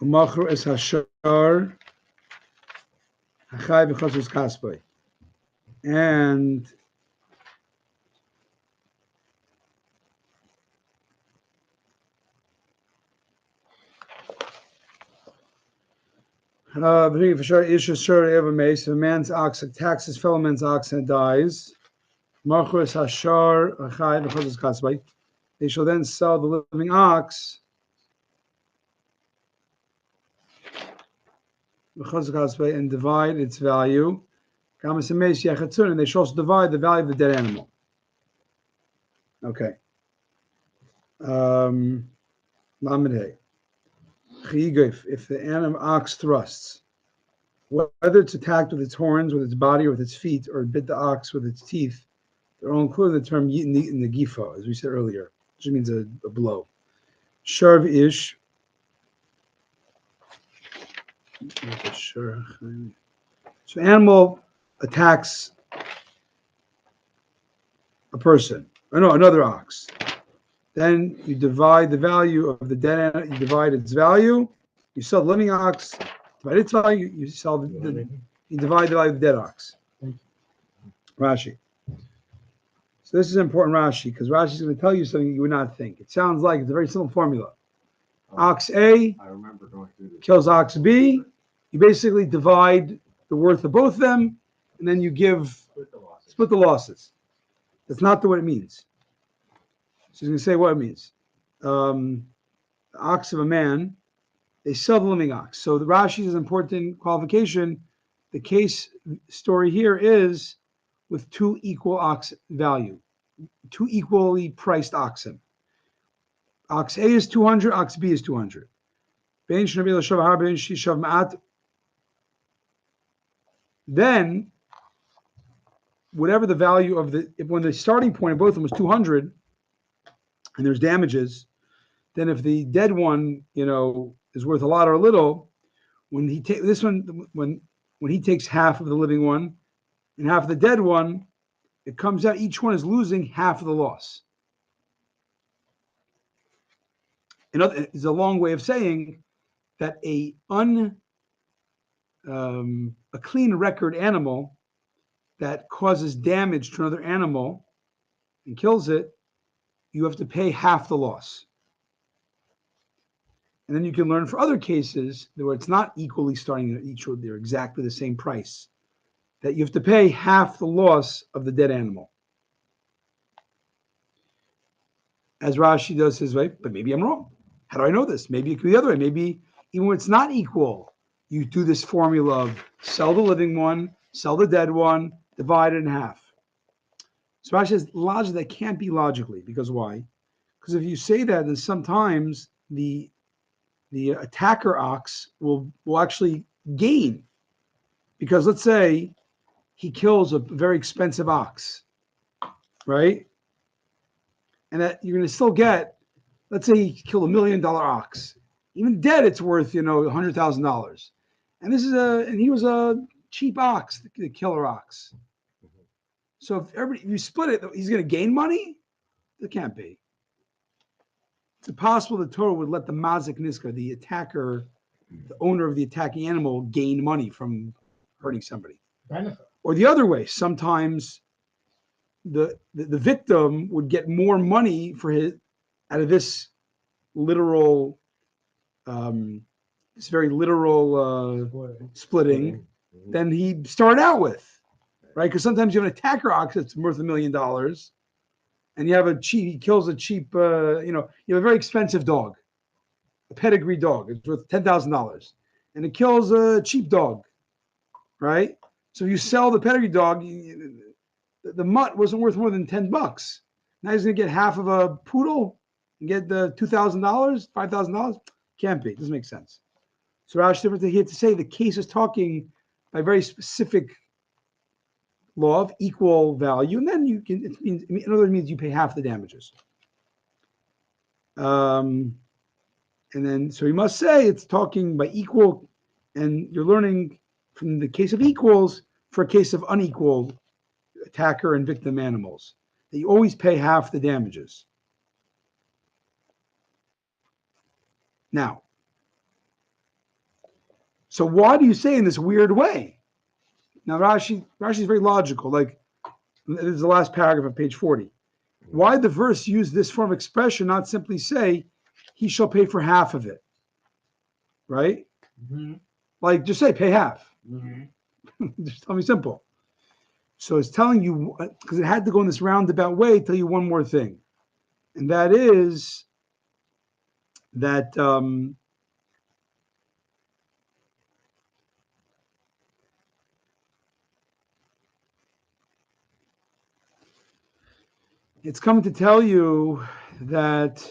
and if a man's ox attacks his fellow man's ox and dies, they shall then sell the living ox and divide its value. And they shall also divide the value of the dead animal. Okay. If the animal ox thrusts, whether it's attacked with its horns, with its body, or with its feet, or bit the ox with its teeth, they're all included in the term negifa, as we said earlier, which means a blow. Sharv ish. So animal attacks a person, or no, another ox. Then you divide the value of the dead animal, you divide its value, you sell the living ox, divide its value, you divide the value of the dead ox. Rashi. So this is important Rashi, because Rashi is going to tell you something you would not think. It sounds like it's a very simple formula. Ox A kills ox B. You basically divide the worth of both of them, and then you split the losses. That's not what it means. So he's going to say what it means. The ox of a man, they sell the living ox. So the Rashi is an important qualification. The case story here is with two equal ox value, two equally priced oxen. Ox A is 200, ox B is 200. Then, whatever the value of when the starting point of both of them was 200, and there's damages, then if the dead one, is worth a lot or a little, when he takes half of the living one and half of the dead one, it comes out each one is losing half of the loss. It's a long way of saying that a clean record animal that causes damage to another animal and kills it, you have to pay half the loss. And then you can learn for other cases where it's not equally starting at each, they're exactly the same price, that you have to pay half the loss of the dead animal. As Rashi does his way, but maybe I'm wrong. How do I know this? Maybe it could be the other way. Maybe even when it's not equal, you do this formula of sell the living one, sell the dead one, divide it in half. So Rashi says logic that can't be logically, because why? Because if you say that, then sometimes the attacker ox will actually gain. Because let's say he kills a very expensive ox, right? And that you're going to still get, let's say he killed $1 million ox. Even dead, it's worth, $100,000. And he was a cheap ox, the killer ox. So if you split it, he's going to gain money? It can't be. It's impossible the Torah would let the mazik niska, the attacker, the owner of the attacking animal, gain money from hurting somebody. Benefit. Or the other way, sometimes the victim would get more money out of this literal, this very literal splitting than he started out with, right? Because sometimes you have an attacker ox that's worth $1 million, and you have he kills a cheap, you have a very expensive dog, a pedigree dog, it's worth $10,000, and it kills a cheap dog, right? So you sell the pedigree dog, the mutt wasn't worth more than $10. Now he's going to get half of a poodle and get the $2,000, $5,000. Can't be. It doesn't make sense. So Rashi different here to say the case is talking by very specific law of equal value, and then you can. It means, in other words, it means you pay half the damages. And then, so you must say it's talking by equal, and you're learning from the case of equals for a case of unequal attacker and victim animals, that you always pay half the damages. Now, so why do you say in this weird way? Now, Rashi is very logical. Like, this is the last paragraph of page 40. Why the verse use this form of expression, not simply say, he shall pay for half of it, right? Mm-hmm. Like, just say, pay half. Mm-hmm. Just tell me simple. So it's telling you, because it had to go in this roundabout way, tell you one more thing. And that is that it's coming to tell you that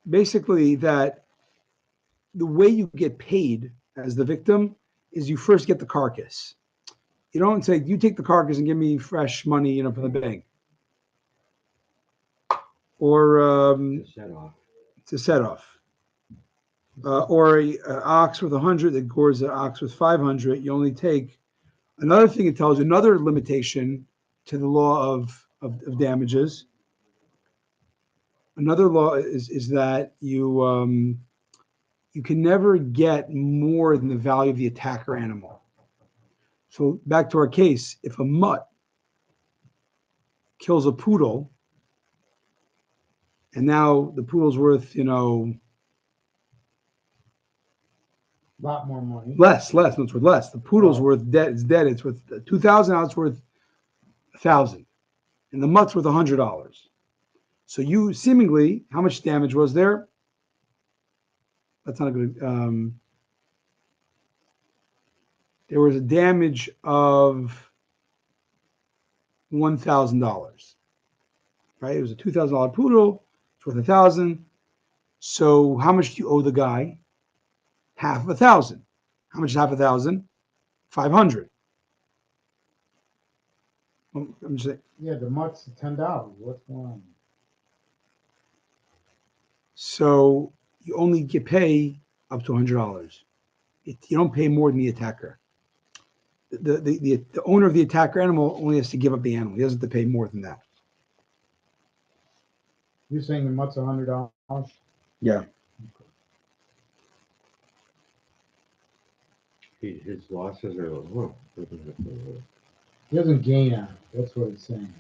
basically that the way you get paid as the victim is you first get the carcass. You don't say, you take the carcass and give me fresh money, from the bank. Or it's a set off. Or an ox with 100 that gores an ox with 500. You only take. Another thing it tells you, another limitation to the law of damages. Another law is that you can never get more than the value of the attacker animal. So back to our case, if a mutt kills a poodle, and now the poodle's worth, A lot more money. less. No, it's worth less. The poodle's worth dead. It's dead. It's worth 2,000. Now it's worth 1,000, and the mutt's worth $100. So you seemingly, how much damage was there? That's not a good. There was a damage of $1,000. Right? It was a $2,000 poodle. It's worth 1,000. So how much do you owe the guy? Half of 1,000. How much is half 1,000? 500. I'm just saying. Yeah, the mutt's $10. What's going on? So you only get pay up to $100. You don't pay more than the attacker. The owner of the attacker animal only has to give up the animal. He doesn't have to pay more than that. You're saying the mutt's $100? Yeah. His losses are low. He doesn't gain on it. That's what it's saying.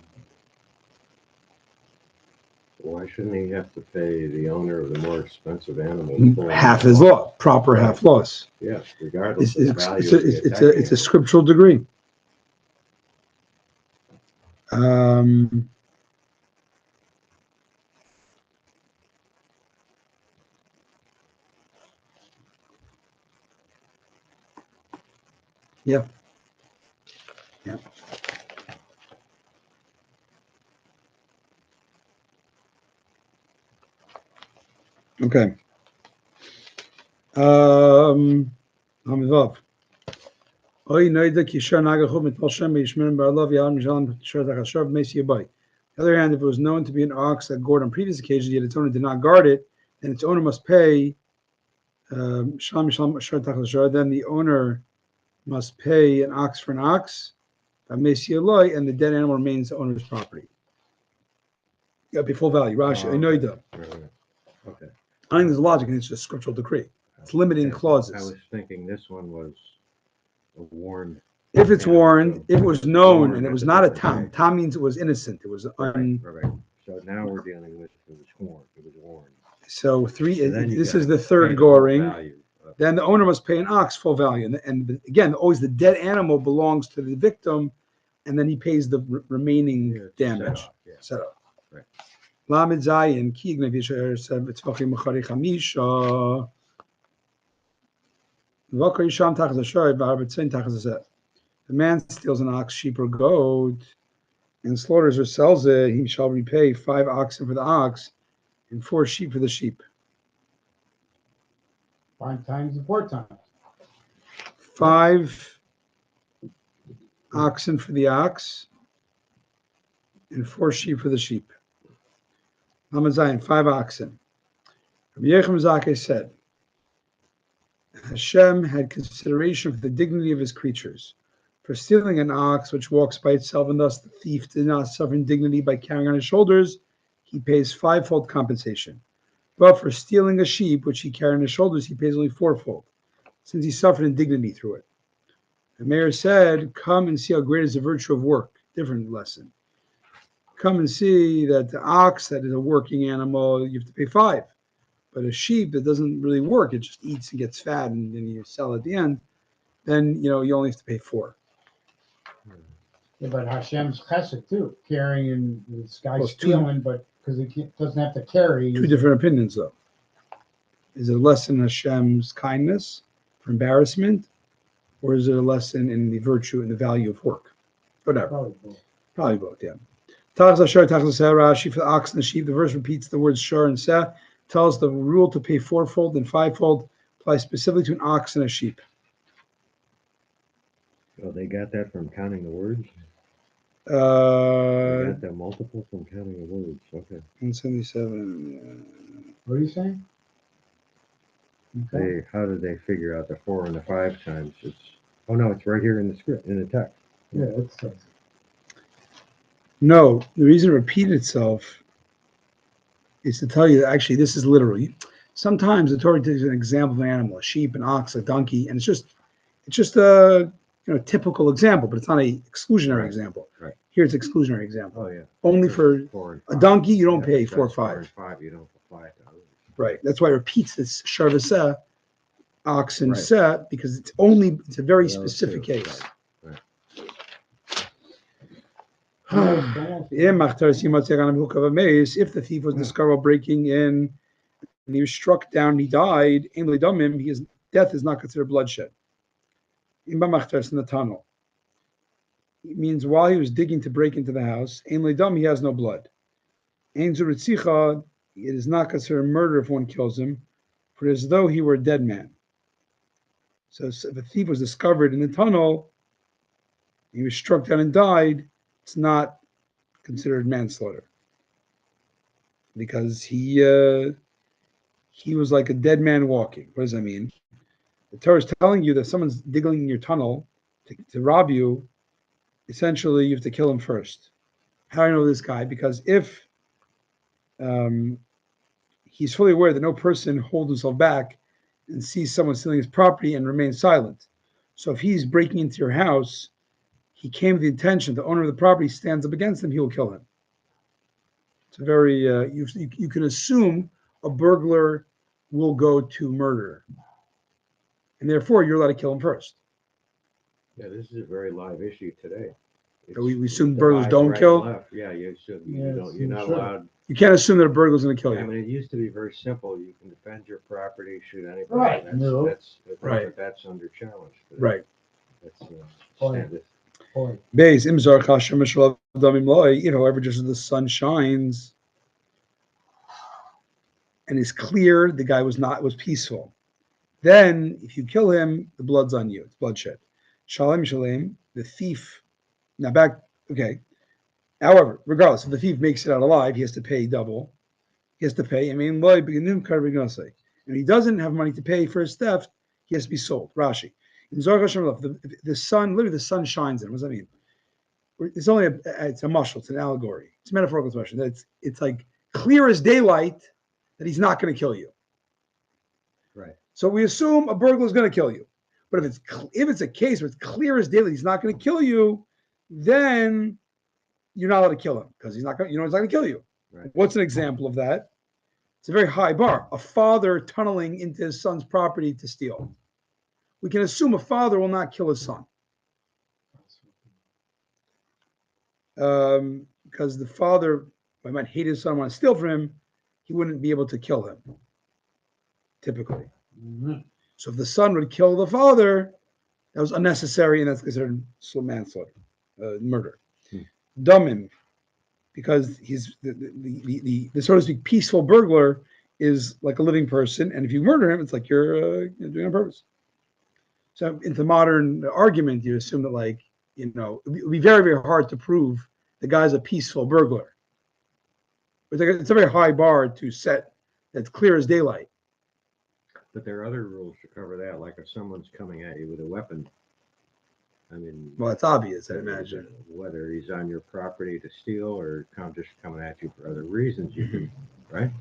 Why shouldn't he have to pay the owner of the more expensive animal? Half his loss, proper half loss. Yes, regardless It's, of the value it's, of it's, the it's a attacking scriptural degree. Yeah. Yeah. Okay. Hamivav. The other hand, if it was known to be an ox that gored on previous occasions, yet its owner did not guard it, then its owner must pay. Then the owner must pay an ox for an ox, and the dead animal remains the owner's property. You got to be full value. Rashi, I know you do. Okay. I think there's logic, and it's just scriptural decree. It's limiting clauses. I was thinking this one was a warned. If it's warned, if it was known, warned, and it was that's a not a different tam. thing. Tam means it was innocent. It was Right. So now we're dealing with it was warned. It was warned. So three. So then you This gotta is the pay third full goring. value of- Then the owner must pay an ox full value, and again, always the dead animal belongs to the victim, and then he pays the remaining Yeah, it's a damage. set-off, yeah. Set up. Right. Lamed Zayin, Ki Ignav Yisher Sev Tzvachim Machari Chamisha. V'okar Yisham Tachas Ashoy, V'arba Tzin Tachas Aseh. The man steals an ox, sheep, or goat, and slaughters or sells it, he shall repay 5 oxen for the ox and 4 sheep for the sheep. 5 times and 4 times. 5 oxen for the ox and 4 sheep for the sheep. Lamazayin, 5 oxen. Rabbi Yechim Zakeh said, Hashem had consideration for the dignity of his creatures. For stealing an ox which walks by itself, and thus the thief did not suffer indignity by carrying on his shoulders, he pays 5-fold compensation. But for stealing a sheep which he carried on his shoulders, he pays only 4-fold, since he suffered indignity through it. The mayor said, come and see how great is the virtue of work. Different lesson. Come and see that the ox that is a working animal, you have to pay 5. But a sheep that doesn't really work, it just eats and gets fat, and then you sell at the end, then you only have to pay 4. Yeah, but Hashem's chesed too, carrying and this guy Well, stealing, but because he doesn't have to carry. 2 different opinions, though. Is it a lesson in Hashem's kindness for embarrassment, or is it a lesson in the virtue and the value of work? Whatever. Probably both, yeah. Tachas Asher, Tachas Aseh, Rashi, for the ox and the sheep. The verse repeats the words shor and seh, tells the rule to pay 4-fold and 5-fold, applies specifically to an ox and a sheep. Oh, they got that from counting the words? They got that multiple from counting the words. Okay. 177. What are you saying? Okay. How did they figure out the 4 and the 5 times? Oh no, it's right here in the script, in the text. Yeah, it's No, the reason it repeated itself is to tell you that actually this is literal. Sometimes the Torah takes an example of an animal, a sheep, an ox, a donkey, and it's just a typical example, but it's not an exclusionary example. Right. Here it's exclusionary example. Oh yeah. Only for 4 and a 5. donkey, you don't pay 4 or 5. 4 and 5, you don't apply it to others. Right. That's why it repeats this shor v'seh, ox and Right. seh, because it's a very Those specific two, case. right. If the thief was discovered while breaking in and he was struck down, he died, his death is not considered bloodshed. In the tunnel. It means while he was digging to break into the house, he has no blood. It is not considered murder if one kills him, for as though he were a dead man. So if a thief was discovered in the tunnel, he was struck down and died, it's not considered manslaughter, because he was like a dead man walking. What does that mean? The Torah is telling you that someone's digging in your tunnel to rob you. Essentially, you have to kill him first. How do I know this guy? Because if he's fully aware that no person holds himself back and sees someone stealing his property and remains silent. So if he's breaking into your house, he came with the intention, the owner of the property stands up against him, he will kill him. It's a very, you can assume a burglar will go to murder. And therefore, you're allowed to kill him first. Yeah, this is a very live issue today. We assume burglars don't kill? Left. Yeah, you assume Yes, you're not sure. allowed. You can't assume that a burglar's going to kill I you. mean, it used to be very simple. You can defend your property, shoot anybody. Right. That's Right. That's under challenge today. Right. That's Point. Base, however, just as the sun shines and is clear, the guy was peaceful. Then, if you kill him, the blood's on you. It's bloodshed. Shalem, the thief. Now back, okay. However, regardless, if the thief makes it out alive, he has to pay double. He has to pay. And he doesn't have money to pay for his theft, he has to be sold. Rashi. The sun, literally the sun shines in him. What does that mean? It's only it's a mashal, it's an allegory. It's a metaphorical expression. It's like clear as daylight that he's not going to kill you. Right. So we assume a burglar is going to kill you. But if it's a case where it's clear as daylight he's not going to kill you, then you're not allowed to kill him because he's not going to kill you. Right. What's an example of that? It's a very high bar. A father tunneling into his son's property to steal. We can assume a father will not kill his son. Because the father But he might hate his son, want to steal from him. He wouldn't be able to kill him, typically. Mhm. So if the son would kill the father, that was unnecessary, and that's considered manslaughter, murder. Dumb because he's the so to speak peaceful burglar is like a living person, and if you murder him, it's like you're doing it on purpose. So into modern argument, you assume that it would be very, very hard to prove the guy's a peaceful burglar. It's a very high bar to set that's clear as daylight. But there are other rules to cover that, like if someone's coming at you with a weapon. I mean, Well, it's obvious, I imagine. Whether he's on your property to steal or just coming at you for other reasons, you can, right?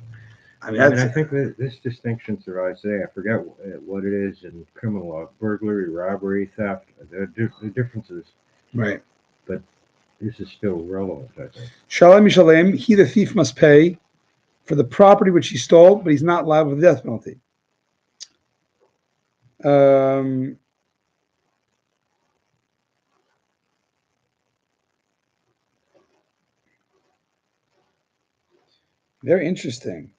I think that this distinction survives today. I forget what it is in criminal law: burglary, robbery, theft. The differences, right? But this is still relevant, I think. Shalem Shalem, he the thief must pay for the property which he stole, but he's not liable for the death penalty. Very interesting.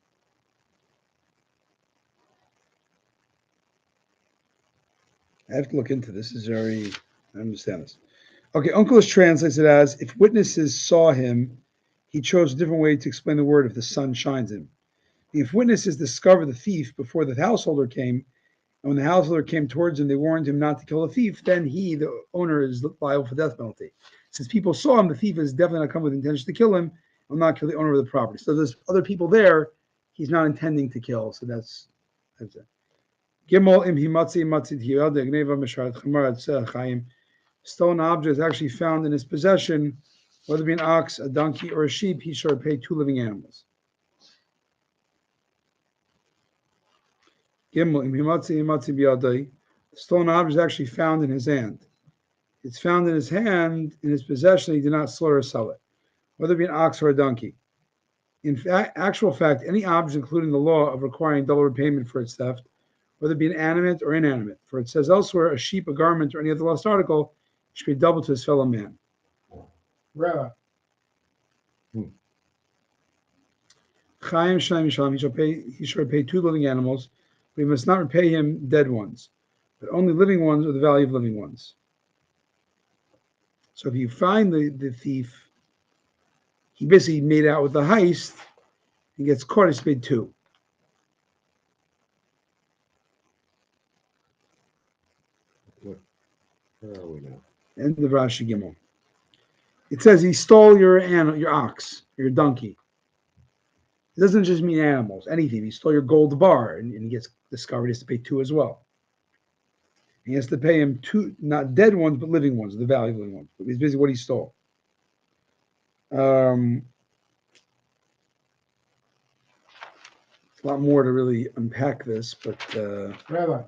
I have to look into this. This is I understand this. Okay, Uncleus translates it as, if witnesses saw him, he chose a different way to explain the word if the sun shines him. If witnesses discovered the thief before the householder came, and when the householder came towards him, they warned him not to kill the thief, then he, the owner, is liable for death penalty. Since people saw him, the thief is definitely not come with intention to kill him, and will not kill the owner of the property. So there's other people there he's not intending to kill. So that's it. Gimel im himatzi matzi tiyad gneva misharat chamar chaim. Stolen object is actually found in his possession, whether it be an ox, a donkey, or a sheep. He shall pay 2 living animals. Gimel im himatzi matzi biyadai. The stolen object is actually found in his hand. It's found in his hand, in his possession. He did not slaughter or sell it, whether it be an ox or a donkey. In actual fact, any object, including the law of requiring double repayment for its theft, whether it be an animate or inanimate, for it says elsewhere, a sheep, a garment, or any other lost article should be double to his fellow man. Rabbi. Chaim Shalom Yishalom, he shall pay 2 living animals, but he must not repay him dead ones, but only living ones or the value of living ones. So if you find the thief, he basically made out with the heist, he gets caught, he's paid 2. Where are we now? End of Rashi Gimel. It says he stole your ox, your donkey. It doesn't just mean animals, anything. He stole your gold bar, and he gets discovered. He has to pay 2 as well. He has to pay him 2, not dead ones, but living ones, the value of living ones. It's basically what he stole. It's a lot more to really unpack this, but Rabbi.